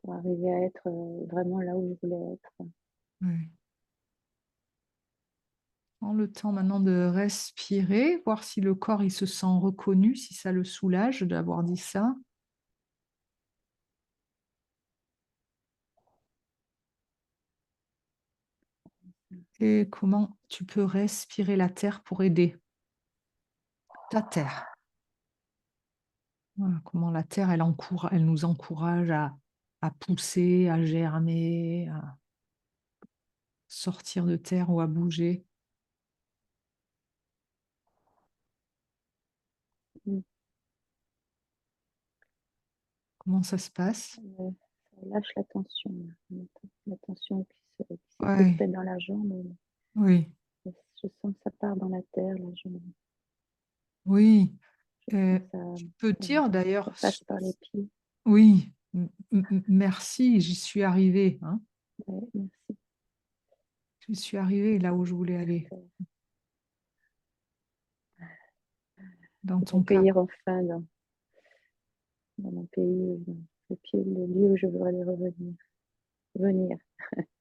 [SPEAKER 2] pour arriver à être vraiment là où je voulais être.
[SPEAKER 1] Oui. Prends le temps maintenant de respirer, voir si le corps il se sent reconnu, si ça le soulage d'avoir dit ça. Et comment tu peux respirer la terre pour aider ta terre. Voilà, comment la terre, elle nous encourage à pousser, à germer, à sortir de terre ou à bouger.
[SPEAKER 2] Mm.
[SPEAKER 1] Comment ça se passe?
[SPEAKER 2] Ça lâche la tension, là. La tension qui
[SPEAKER 1] Ouais,
[SPEAKER 2] s'étouffait dans la jambe.
[SPEAKER 1] oui,
[SPEAKER 2] Je sens que ça part dans la terre, là.
[SPEAKER 1] oui.
[SPEAKER 2] Je sens que
[SPEAKER 1] Tu peux dire
[SPEAKER 2] ça
[SPEAKER 1] d'ailleurs,
[SPEAKER 2] passe par les pieds.
[SPEAKER 1] oui, merci, j'y suis arrivée, hein.
[SPEAKER 2] Ouais, merci.
[SPEAKER 1] J'y suis arrivée là où je voulais aller, dans ton cas.
[SPEAKER 2] D'accueillir enfin dans mon pays, dans le lieu où je voudrais aller revenir. Venir.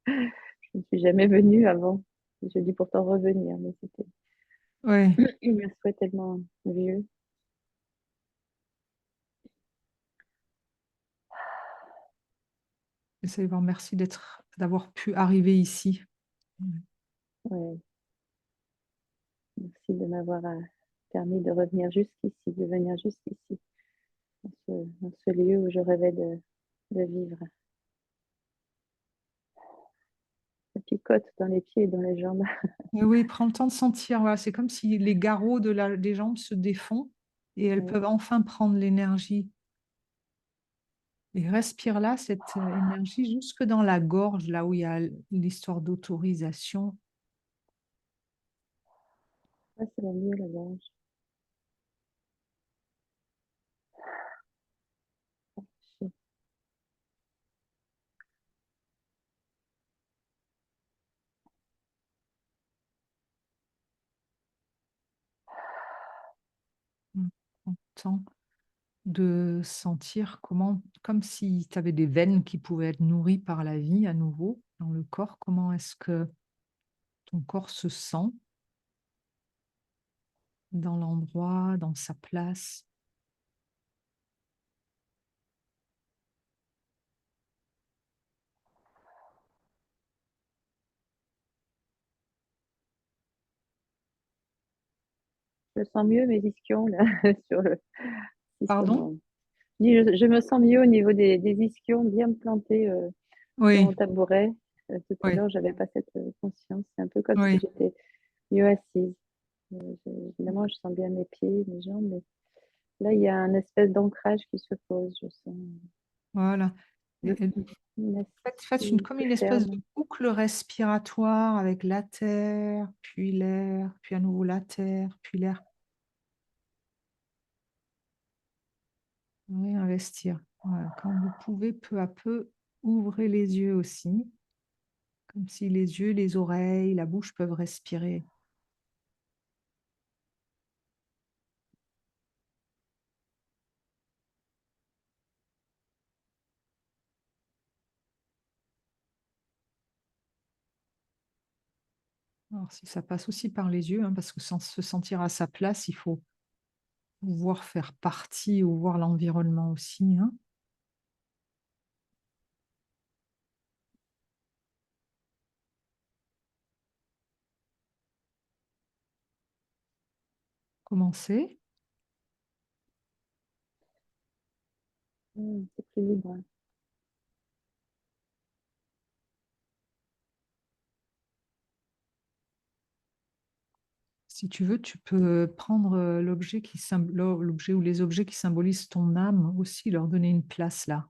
[SPEAKER 2] Je ne suis jamais venue avant. Je dis pourtant revenir, mais c'était
[SPEAKER 1] Ouais,
[SPEAKER 2] un souhait tellement vieux.
[SPEAKER 1] essaye de voir, merci d'avoir pu arriver ici.
[SPEAKER 2] Ouais, merci de m'avoir permis de revenir jusqu'ici, de venir jusqu'ici, dans ce lieu où je rêvais de vivre. Ça picote dans les pieds et dans les jambes.
[SPEAKER 1] Mais oui, prends le temps de sentir. Voilà, c'est comme si les garrots des jambes se défont et elles
[SPEAKER 2] Ouais,
[SPEAKER 1] peuvent enfin prendre l'énergie. Et respire là, cette énergie jusque dans la gorge, là où il y a l'histoire d'autorisation.
[SPEAKER 2] ouais, ça va mieux la gorge.
[SPEAKER 1] Prends le temps de sentir comment, comme si tu avais des veines qui pouvaient être nourries par la vie à nouveau dans le corps. Comment est-ce que ton corps se sent dans l'endroit, dans sa place?
[SPEAKER 2] Je sens mieux mes ischions là, sur le, sur
[SPEAKER 1] Pardon?
[SPEAKER 2] mon... Je me sens mieux au niveau des ischions bien plantés sur
[SPEAKER 1] Oui,
[SPEAKER 2] mon tabouret. Tout à
[SPEAKER 1] oui,
[SPEAKER 2] l'heure, j'avais pas cette conscience. C'est un peu comme si
[SPEAKER 1] oui.
[SPEAKER 2] j'étais mieux assise. Évidemment, je sens bien mes pieds, mes jambes, mais là, il y a un espèce d'ancrage qui se pose. Je sens
[SPEAKER 1] Voilà. Et
[SPEAKER 2] une
[SPEAKER 1] faites une,
[SPEAKER 2] assise
[SPEAKER 1] comme
[SPEAKER 2] plus
[SPEAKER 1] une espèce de
[SPEAKER 2] ferme.
[SPEAKER 1] boucle respiratoire avec la terre, puis l'air, puis à nouveau la terre, puis l'air. Réinvestir. Voilà. Quand vous pouvez, peu à peu, ouvrez les yeux aussi, comme si les yeux, les oreilles, la bouche peuvent respirer. Alors, si ça passe aussi par les yeux, hein, parce que sans se sentir à sa place, il faut pouvoir faire partie ou voir l'environnement aussi, hein. Commencez.
[SPEAKER 2] C'est plus libre.
[SPEAKER 1] Si tu veux, tu peux prendre l'objet l'objet ou les objets qui symbolisent ton âme aussi, leur donner une place là.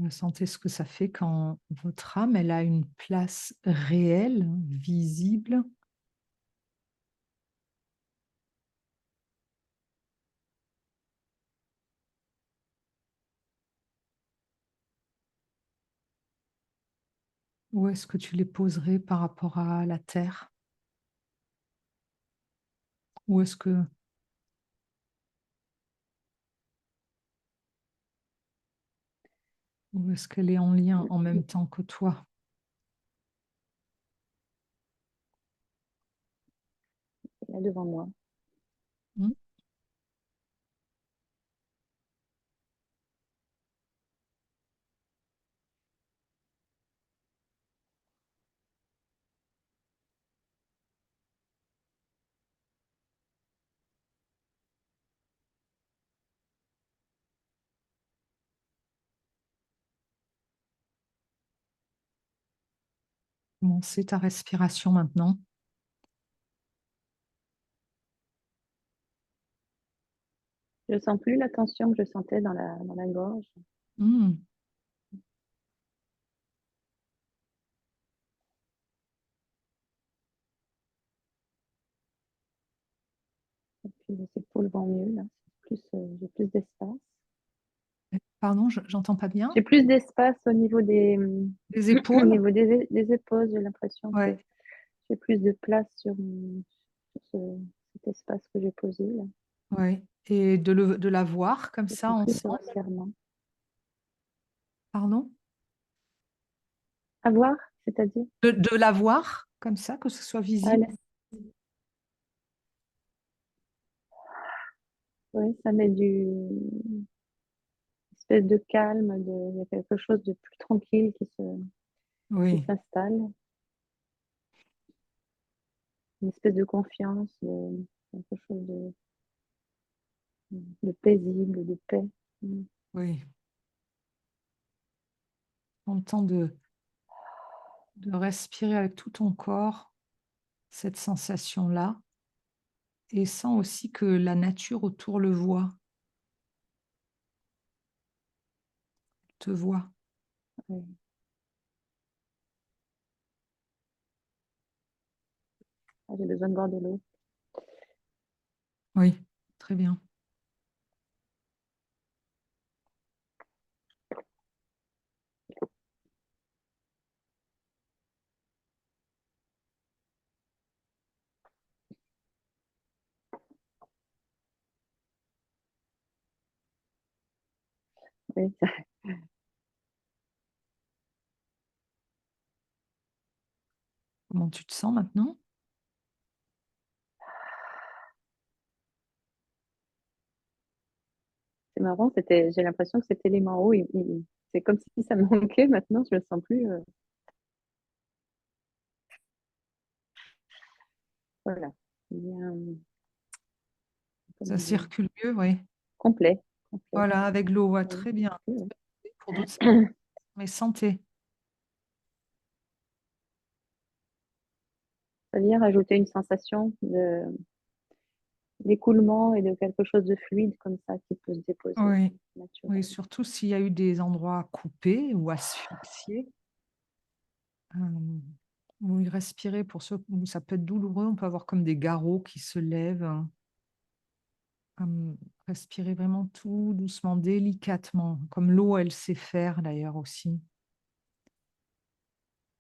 [SPEAKER 1] Sentez ce que ça fait quand votre âme, elle a une place réelle, visible. Où est-ce que tu les poserais par rapport à la terre? Où est-ce que, où est-ce qu'elle est en lien en même temps que toi?
[SPEAKER 2] Là devant moi.
[SPEAKER 1] Hmm. Commencez ta respiration maintenant.
[SPEAKER 2] Je sens plus la tension que je sentais dans la gorge.
[SPEAKER 1] Hmm.
[SPEAKER 2] Et puis les épaules vont mieux là. J'ai plus d'espace.
[SPEAKER 1] Pardon, j'entends pas bien.
[SPEAKER 2] J'ai plus d'espace au niveau
[SPEAKER 1] Les
[SPEAKER 2] au
[SPEAKER 1] épaules?
[SPEAKER 2] niveau des épaules. J'ai l'impression que
[SPEAKER 1] Ouais,
[SPEAKER 2] j'ai plus de place sur cet espace que j'ai posé là.
[SPEAKER 1] ouais. Et de la voir comme
[SPEAKER 2] Je
[SPEAKER 1] ça
[SPEAKER 2] sens plus ce
[SPEAKER 1] ensemble.
[SPEAKER 2] resserrement.
[SPEAKER 1] Pardon?
[SPEAKER 2] À voir, c'est-à-dire.
[SPEAKER 1] De la voir comme ça, que ce soit
[SPEAKER 2] Ah,
[SPEAKER 1] visible.
[SPEAKER 2] là, ouais, ça met du espèce de calme, il y a quelque chose de plus tranquille qui
[SPEAKER 1] Oui,
[SPEAKER 2] s'installe, une espèce de confiance, quelque chose de paisible, de paix. Mm.
[SPEAKER 1] oui. Prends le temps de respirer avec tout ton corps cette sensation-là et sens aussi que la nature autour le voit, te voit.
[SPEAKER 2] Ouais. Ah, j'ai besoin de boire de l'eau.
[SPEAKER 1] Oui, très bien.
[SPEAKER 2] Oui.
[SPEAKER 1] Comment tu te sens maintenant?
[SPEAKER 2] C'est marrant, j'ai l'impression que cet élément haut, c'est comme si ça me manquait. Maintenant, je le sens plus. Voilà. Bien,
[SPEAKER 1] Ça
[SPEAKER 2] comment dire,
[SPEAKER 1] circule mieux, oui.
[SPEAKER 2] complet, complet.
[SPEAKER 1] Voilà, avec l'eau, ouais,
[SPEAKER 2] Oui,
[SPEAKER 1] très bien.
[SPEAKER 2] oui.
[SPEAKER 1] Pour d'autres, mais santé.
[SPEAKER 2] C'est-à-dire ajouter une sensation d'écoulement et de quelque chose de fluide comme ça qui peut se déposer
[SPEAKER 1] Oui, oui,
[SPEAKER 2] naturellement.
[SPEAKER 1] surtout s'il y a eu des endroits coupés ou asphyxiés. Oui, respirer pour ceux où ça peut être douloureux, on peut avoir comme des garrots qui se lèvent. Respirer vraiment tout doucement, délicatement, comme l'eau, elle sait faire d'ailleurs aussi.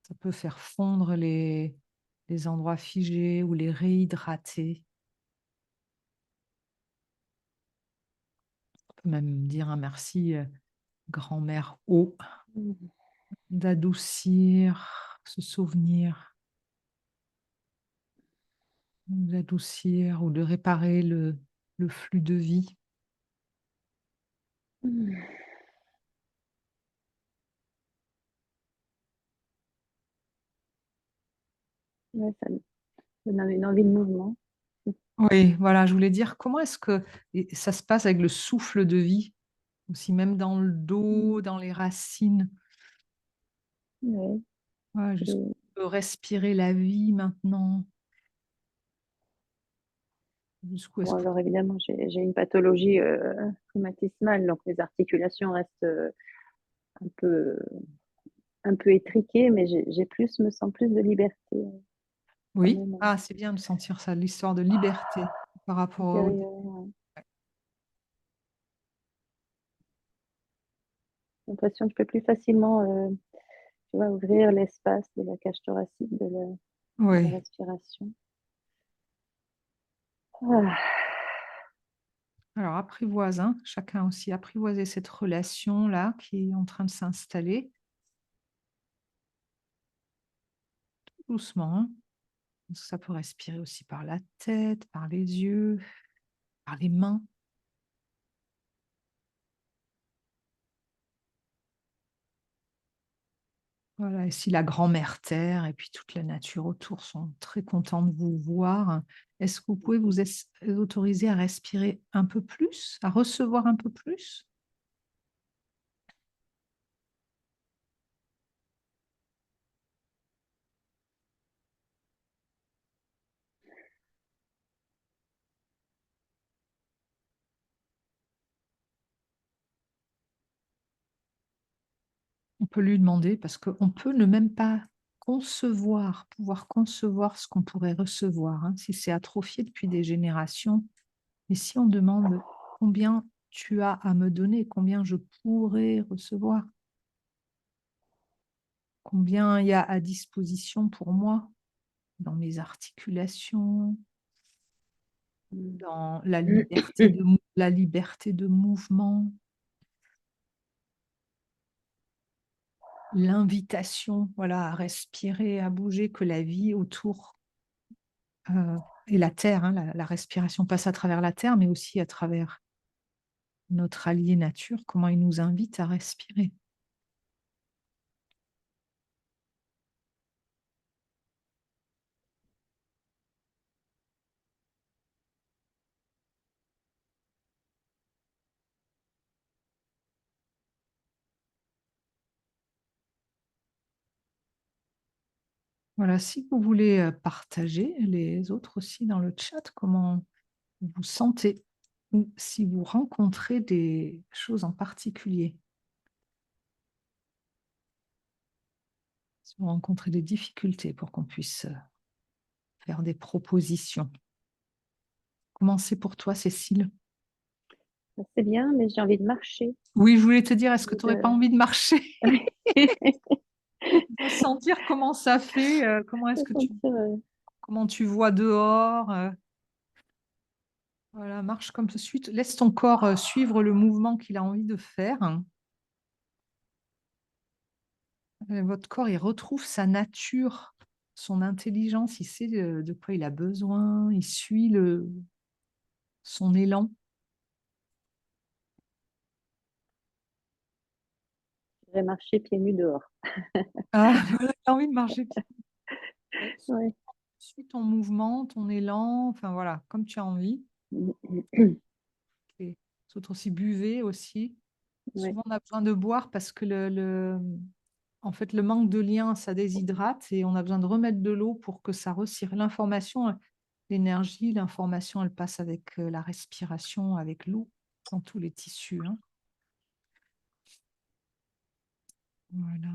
[SPEAKER 1] Ça peut faire fondre les endroits figés ou les réhydrater. On peut même dire un merci, grand-mère eau,
[SPEAKER 2] Mhm.
[SPEAKER 1] d'adoucir ce souvenir, d'adoucir ou de réparer le flux de vie.
[SPEAKER 2] Mhm. Ouais, ça me donne une envie de mouvement.
[SPEAKER 1] Oui, voilà, je voulais dire, comment est-ce que ça se passe avec le souffle de vie, aussi même dans le dos,
[SPEAKER 2] Mhm.
[SPEAKER 1] dans les racines,
[SPEAKER 2] Ouais.
[SPEAKER 1] voilà, jusqu'où
[SPEAKER 2] Et
[SPEAKER 1] on peut respirer la vie maintenant, jusqu'où est-ce
[SPEAKER 2] bon,
[SPEAKER 1] que...
[SPEAKER 2] alors évidemment, j'ai une pathologie rhumatismale, donc mes articulations restent un peu, un peu étriquées, mais me sens plus de liberté quand
[SPEAKER 1] Oui,
[SPEAKER 2] même
[SPEAKER 1] ah, c'est bien de sentir ça, l'histoire de liberté par rapport au...
[SPEAKER 2] intérieurement. J'ai l'impression que je peux plus facilement tu vois, ouvrir l'espace de la cage thoracique, de la
[SPEAKER 1] Oui,
[SPEAKER 2] respiration. Ah.
[SPEAKER 1] alors apprivoise, hein, chacun aussi apprivoiser cette relation-là qui est en train de s'installer doucement, hein. Ça peut respirer aussi par la tête, par les yeux, par les mains. Voilà, et si la grand-mère Terre et puis toute la nature autour sont très contents de vous voir, est-ce que vous pouvez vous autoriser à respirer un peu plus, à recevoir un peu plus? On peut lui demander parce qu'on peut ne même pas concevoir, pouvoir concevoir ce qu'on pourrait recevoir, hein, si c'est atrophié depuis des générations. Et si on demande combien tu as à me donner, combien je pourrais recevoir, combien il y a à disposition pour moi dans mes articulations, dans la liberté de mouvement, l'invitation, voilà, à respirer, à bouger, que la vie autour et la terre, hein, la respiration passe à travers la terre, mais aussi à travers notre allié nature, comment il nous invite à respirer. Voilà, si vous voulez partager les autres aussi dans le chat, comment vous vous sentez, ou si vous rencontrez des choses en particulier, si vous rencontrez des difficultés pour qu'on puisse faire des propositions. Comment c'est pour toi, Cécile?
[SPEAKER 2] C'est bien, mais j'ai envie de marcher.
[SPEAKER 1] Oui, je voulais te dire, est-ce que tu n'aurais pas
[SPEAKER 2] De...
[SPEAKER 1] envie de marcher, de sentir comment ça fait, comment est-ce
[SPEAKER 2] de
[SPEAKER 1] que
[SPEAKER 2] sentir,
[SPEAKER 1] comment tu vois dehors, voilà, marche comme suite, laisse ton corps suivre le mouvement qu'il a envie de faire, hein. Votre corps, il retrouve sa nature, son intelligence, il sait de quoi il a besoin, il suit son élan.
[SPEAKER 2] Je vais marcher pieds nus dehors.
[SPEAKER 1] Ah, voilà, tu as envie de marcher pieds nus. Ouais,
[SPEAKER 2] Ouais.
[SPEAKER 1] suis ton mouvement, ton élan, enfin voilà, comme tu as envie. Et tout aussi buvez aussi.
[SPEAKER 2] Ouais.
[SPEAKER 1] Souvent, on a besoin de boire parce que en fait, le manque de lien, ça déshydrate et on a besoin de remettre de l'eau pour que ça recircule. L'information, l'énergie, l'information, elle passe avec la respiration, avec l'eau dans tous les tissus, hein. Voilà.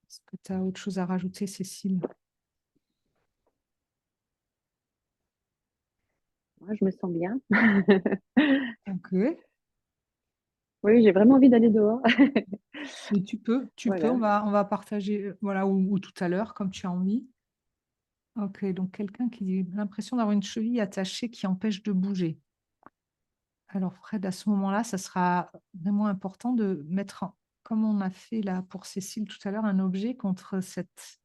[SPEAKER 1] Est-ce que tu as autre chose à rajouter, Cécile?
[SPEAKER 2] Moi, je me sens bien.
[SPEAKER 1] Ok.
[SPEAKER 2] Oui, j'ai vraiment envie d'aller dehors.
[SPEAKER 1] Mais tu peux,
[SPEAKER 2] Voilà.
[SPEAKER 1] on va partager, voilà, ou tout à l'heure, comme tu as envie. Ok, donc quelqu'un qui a l'impression d'avoir une cheville attachée qui empêche de bouger. Alors Fred, à ce moment-là, ça sera vraiment important de mettre, comme on a fait là pour Cécile tout à l'heure, un objet contre cette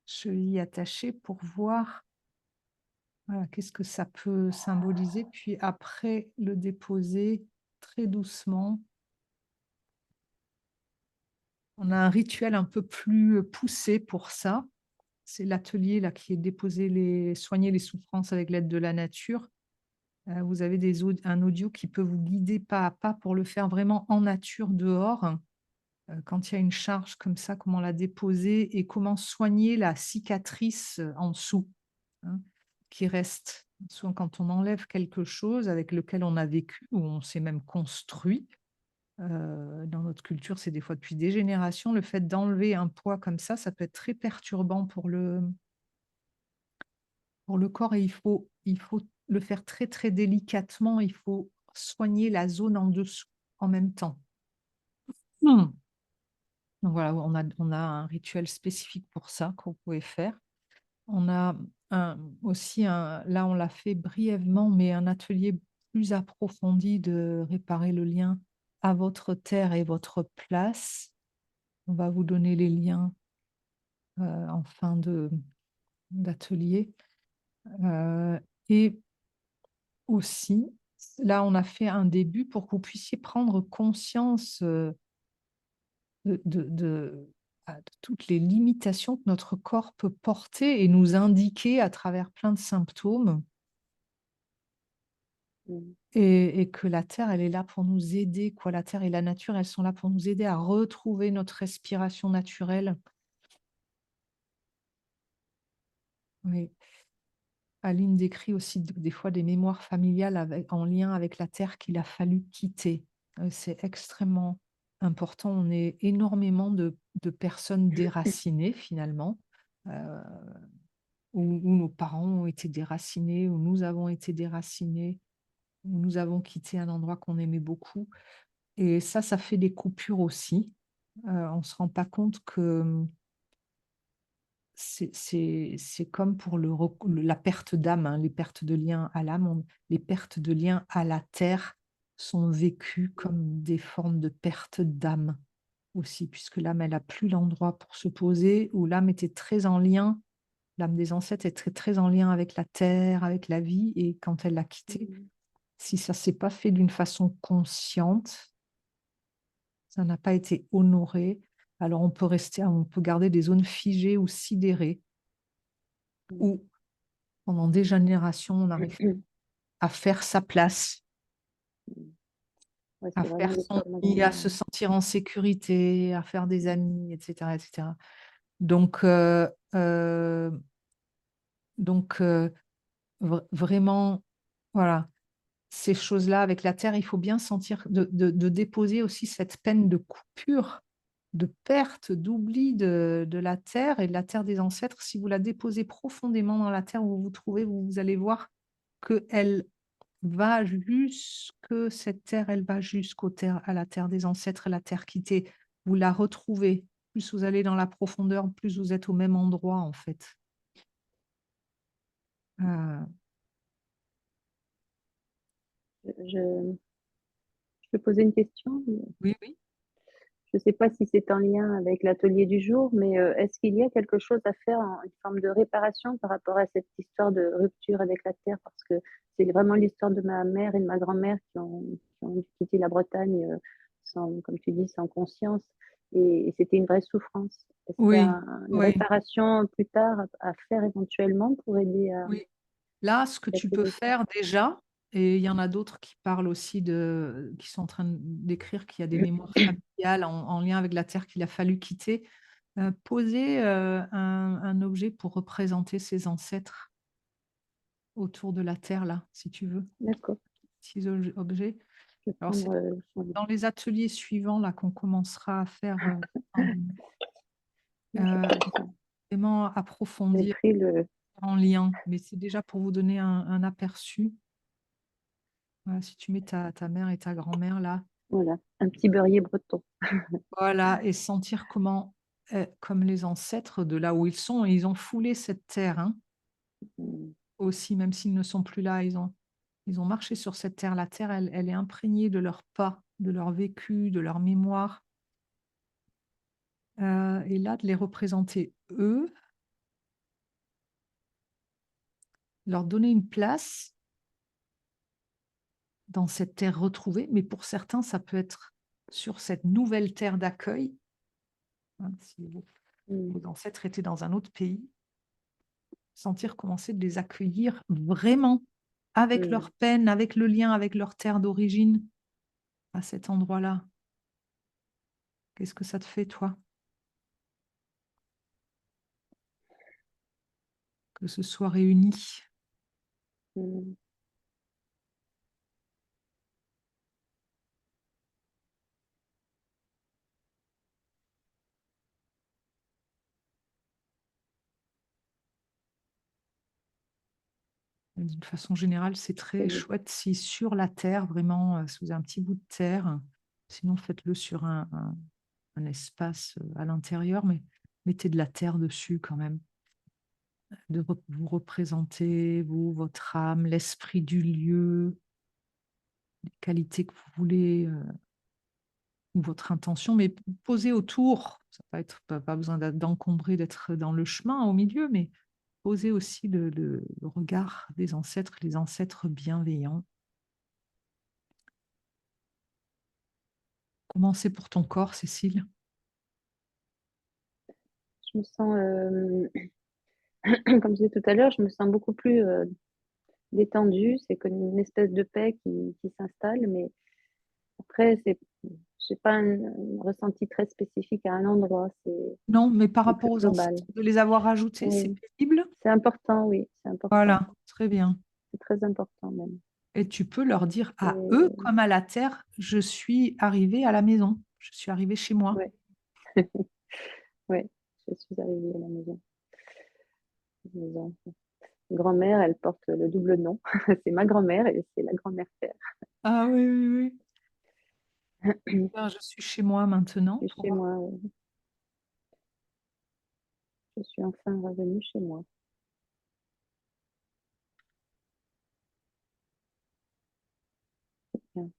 [SPEAKER 1] cheville attachée pour voir, voilà, qu'est-ce que ça peut symboliser, puis après le déposer très doucement. On a un rituel un peu plus poussé pour ça. C'est l'atelier là qui est déposé soigner les souffrances avec l'aide de la nature. Vous avez un audio qui peut vous guider pas à pas pour le faire vraiment en nature dehors. Quand il y a une charge comme ça, comment la déposer et comment soigner la cicatrice en dessous, hein, qui reste. Souvent, quand on enlève quelque chose avec lequel on a vécu ou on s'est même construit, dans notre culture, c'est des fois depuis des générations, le fait d'enlever un poids comme ça peut être très perturbant pour le corps et il faut le faire très, très délicatement. Il faut soigner la zone en dessous en même temps. Mmh. Donc voilà, on a un rituel spécifique pour ça que vous pouvez faire. On a aussi là on l'a fait brièvement, mais un atelier plus approfondi de réparer le lien à votre terre et votre place. On va vous donner les liens en fin d'atelier. Et aussi, là, on a fait un début pour que vous puissiez prendre conscience de toutes les limitations que notre corps peut porter et nous indiquer à travers plein de symptômes.
[SPEAKER 2] Mm.
[SPEAKER 1] Et que la Terre, elle est là pour nous aider, quoi. La Terre et la nature, elles sont là pour nous aider à retrouver notre respiration naturelle. Oui. Aline décrit aussi des fois des mémoires familiales en lien avec la terre qu'il a fallu quitter. C'est extrêmement important. On est énormément de personnes déracinées finalement, euh, où nos parents ont été déracinés, où nous avons été déracinés, où nous avons quitté un endroit qu'on aimait beaucoup. Et ça fait des coupures aussi. On ne se rend pas compte que c'est comme pour la perte d'âme, hein, les pertes de lien à l'âme, les pertes de lien à la terre sont vécues comme des formes de perte d'âme aussi, puisque l'âme, elle a plus l'endroit pour se poser, où l'âme était très en lien, l'âme des ancêtres est très, très en lien avec la terre, avec la vie, et quand elle l'a quittée,
[SPEAKER 2] Mm.
[SPEAKER 1] si ça s'est pas fait d'une façon consciente, ça n'a pas été honoré, alors on peut garder des zones figées ou sidérées,
[SPEAKER 2] Mm.
[SPEAKER 1] où pendant des générations, on arrive à faire sa place,
[SPEAKER 2] Ouais,
[SPEAKER 1] à
[SPEAKER 2] c'est vraiment
[SPEAKER 1] faire
[SPEAKER 2] des
[SPEAKER 1] son nid, à
[SPEAKER 2] formations.
[SPEAKER 1] se sentir en sécurité, à faire des amis, etc., etc. Donc, donc vraiment, voilà, ces choses-là avec la terre, il faut bien sentir de déposer aussi cette peine de coupure, de perte, d'oubli de la terre et de la terre des ancêtres. Si vous la déposez profondément dans la terre où vous vous trouvez, vous allez voir qu'elle va jusque cette terre, elle va à la terre des ancêtres, la terre quittée. Vous la retrouvez. Plus vous allez dans la profondeur, plus vous êtes au même endroit, en fait. Euh,
[SPEAKER 2] je peux poser une question?
[SPEAKER 1] Oui, oui.
[SPEAKER 2] Je ne sais pas si c'est en lien avec l'atelier du jour, mais est-ce qu'il y a quelque chose à faire, une forme de réparation par rapport à cette histoire de rupture avec la terre? Parce que c'est vraiment l'histoire de ma mère et de ma grand-mère qui ont dû quitter la Bretagne sans, comme tu dis, sans conscience. Et c'était une vraie souffrance. Est-ce qu'il y a
[SPEAKER 1] Oui,
[SPEAKER 2] une
[SPEAKER 1] oui,
[SPEAKER 2] réparation plus tard à faire éventuellement pour aider à
[SPEAKER 1] oui. Là, ce que tu peux
[SPEAKER 2] apaiser ça?
[SPEAKER 1] faire déjà, et il y en a d'autres qui parlent aussi qui sont en train d'écrire qu'il y a des mémoires familiales en lien avec la terre qu'il a fallu quitter. Poser un objet pour représenter ses ancêtres autour de la terre, là, si tu veux.
[SPEAKER 2] D'accord.
[SPEAKER 1] Petits objets.
[SPEAKER 2] Je vais
[SPEAKER 1] Alors, c'est
[SPEAKER 2] prendre son
[SPEAKER 1] dans les ateliers suivants là qu'on commencera à faire
[SPEAKER 2] je
[SPEAKER 1] euh,
[SPEAKER 2] prends ça.
[SPEAKER 1] vraiment
[SPEAKER 2] J'ai
[SPEAKER 1] approfondir
[SPEAKER 2] pris le,
[SPEAKER 1] en lien, mais c'est déjà pour vous donner un aperçu. Voilà, si tu mets ta mère et ta grand-mère là,
[SPEAKER 2] voilà, un petit beurrier breton.
[SPEAKER 1] voilà, et sentir comment, comme les ancêtres de là où ils ont foulé cette terre, hein,
[SPEAKER 2] Mm.
[SPEAKER 1] aussi, même s'ils ne sont plus là, ils ont marché sur cette terre. La terre, elle est imprégnée de leurs pas, de leur vécu, de leur mémoire. Et là, de les représenter eux, leur donner une place dans cette terre retrouvée, mais pour certains, ça peut être sur cette nouvelle terre d'accueil, hein, si
[SPEAKER 2] Mm.
[SPEAKER 1] vos ancêtres étaient dans un autre pays, sentir commencer de les accueillir vraiment avec
[SPEAKER 2] Mm.
[SPEAKER 1] leur peine, avec le lien avec leur terre d'origine à cet endroit-là. Qu'est-ce que ça te fait, toi, que ce soit réuni?
[SPEAKER 2] Mm.
[SPEAKER 1] D'une façon générale, c'est
[SPEAKER 2] Très
[SPEAKER 1] très
[SPEAKER 2] bien.
[SPEAKER 1] chouette si sur la terre, vraiment, si vous avez un petit bout de terre, sinon faites-le sur un espace à l'intérieur, mais mettez de la terre dessus quand même. Vous représenter, vous, votre âme, l'esprit du lieu, les qualités que vous voulez, ou votre intention, mais posez autour. Ça va être pas besoin d'encombrer, d'être dans le chemin au milieu, mais posez aussi le regard des ancêtres, les ancêtres bienveillants. Comment c'est pour ton corps, Cécile?
[SPEAKER 2] Je me sens, comme je disais tout à l'heure, je me sens beaucoup plus détendue. C'est comme une espèce de paix qui s'installe, mais après, j'ai pas un ressenti très spécifique à un endroit.
[SPEAKER 1] Non, mais par
[SPEAKER 2] C'est
[SPEAKER 1] rapport
[SPEAKER 2] plus
[SPEAKER 1] aux
[SPEAKER 2] global.
[SPEAKER 1] ancêtres, de les avoir ajoutés, c'est
[SPEAKER 2] Oui,
[SPEAKER 1] pénible.
[SPEAKER 2] c'est important, oui, c'est important.
[SPEAKER 1] Voilà, très bien.
[SPEAKER 2] C'est très important même.
[SPEAKER 1] Et tu peux leur dire à eux,
[SPEAKER 2] Et
[SPEAKER 1] comme à la terre, je suis arrivée à la maison, je suis arrivée chez moi.
[SPEAKER 2] ouais, ouais, je suis arrivée à la maison. Maison. Grand-mère, elle porte le double nom. C'est ma grand-mère et c'est la grand-mère terre.
[SPEAKER 1] Ah oui, oui, oui. Ah, je suis chez moi maintenant.
[SPEAKER 2] Et chez moi, je suis enfin revenue chez moi. Bien.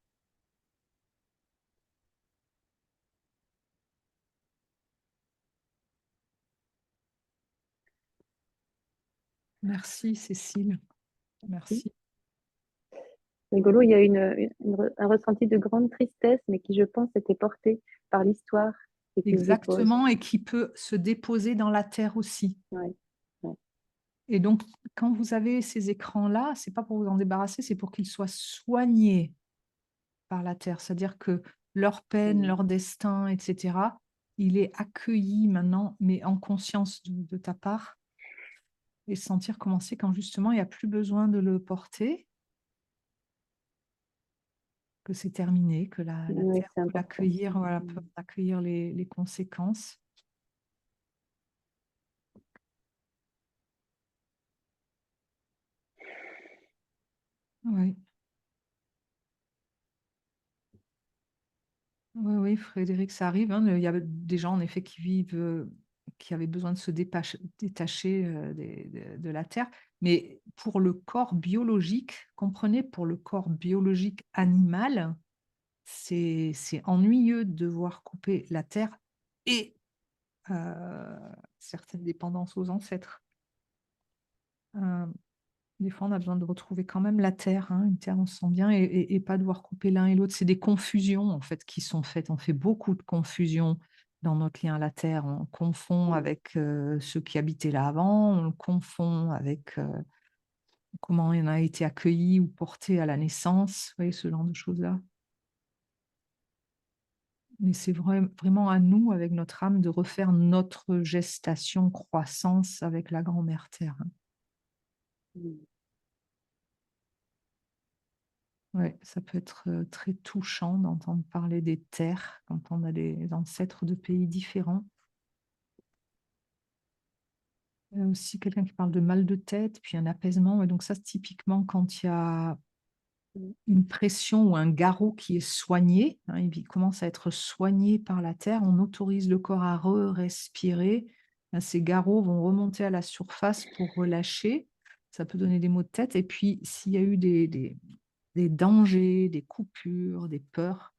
[SPEAKER 1] Merci, Cécile.
[SPEAKER 2] Oui.
[SPEAKER 1] Merci.
[SPEAKER 2] Rigolo, il y a un ressenti de grande tristesse, mais qui, je pense, était porté par l'histoire et qui se dépose.
[SPEAKER 1] Exactement, et qui peut se déposer dans la terre aussi.
[SPEAKER 2] Ouais, ouais.
[SPEAKER 1] Et donc, quand vous avez ces écrans-là, c'est pas pour vous en débarrasser, c'est pour qu'ils soient soignés par la terre. C'est-à-dire que leur peine,
[SPEAKER 2] Mm.
[SPEAKER 1] leur destin, etc., il est accueilli maintenant, mais en conscience de ta part, et sentir commencer quand justement il n'y a plus besoin de le porter, que c'est terminé, que la
[SPEAKER 2] Oui,
[SPEAKER 1] terre
[SPEAKER 2] c'est
[SPEAKER 1] peut
[SPEAKER 2] important ça.
[SPEAKER 1] l'accueillir, voilà, peut
[SPEAKER 2] Mm.
[SPEAKER 1] accueillir les conséquences. Oui, oui, oui, Frédéric, ça arrive, hein. Il y a des gens en effet qui vivent, qui avait besoin de se détacher de la terre. Mais pour le corps biologique, comprenez, pour le corps biologique animal, c'est ennuyeux de devoir couper la terre et certaines dépendances aux ancêtres. Euh, des fois, on a besoin de retrouver quand même la terre, hein, une terre, on se sent bien, et pas devoir couper l'un et l'autre. C'est des confusions, en fait, qui sont faites. On fait beaucoup de confusions dans notre lien à la terre. On confond avec ceux qui habitaient là avant, on le confond avec comment on a été accueilli ou porté à la naissance, vous voyez, ce genre de choses-là. Mais c'est vraiment à nous, avec notre âme, de refaire notre gestation, croissance avec la grand-mère terre.
[SPEAKER 2] Mm.
[SPEAKER 1] Ouais, ça peut être très touchant d'entendre parler des terres quand on a des ancêtres de pays différents. Il y a aussi quelqu'un qui parle de mal de tête, puis un apaisement. Et donc ça, typiquement, quand il y a
[SPEAKER 2] Mm.
[SPEAKER 1] une pression ou un garrot qui est soigné, hein, il commence à être soigné par la terre, on autorise le corps à respirer. Ces garrots vont remonter à la surface pour relâcher. Ça peut donner des maux de tête. Et puis, s'il y a eu des dangers, des coupures, des peurs,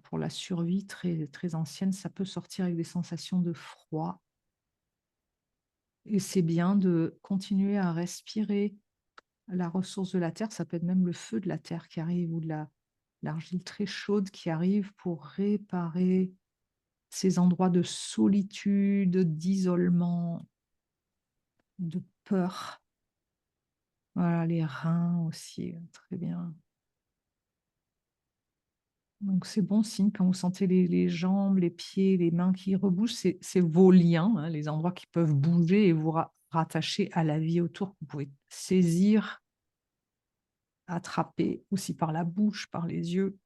[SPEAKER 1] pour la survie très, très ancienne, ça peut sortir avec des sensations de froid. Et c'est bien de continuer à respirer la ressource de la terre. Ça peut être même le feu de la terre qui arrive ou de l'argile très chaude qui arrive pour réparer ces endroits de solitude, d'isolement, de peur. Voilà, les reins aussi, très bien. Donc, c'est bon signe quand vous sentez les jambes, les pieds, les mains qui rebougent. C'est vos liens, hein, les endroits qui peuvent bouger et vous rattacher à la vie autour, que vous pouvez saisir, attraper aussi par la bouche, par les yeux.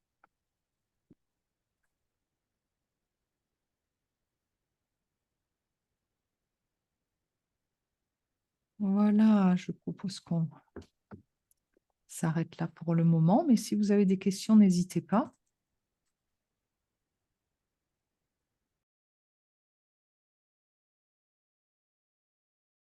[SPEAKER 1] Voilà, je propose qu'on s'arrête là pour le moment. Mais si vous avez des questions, n'hésitez pas.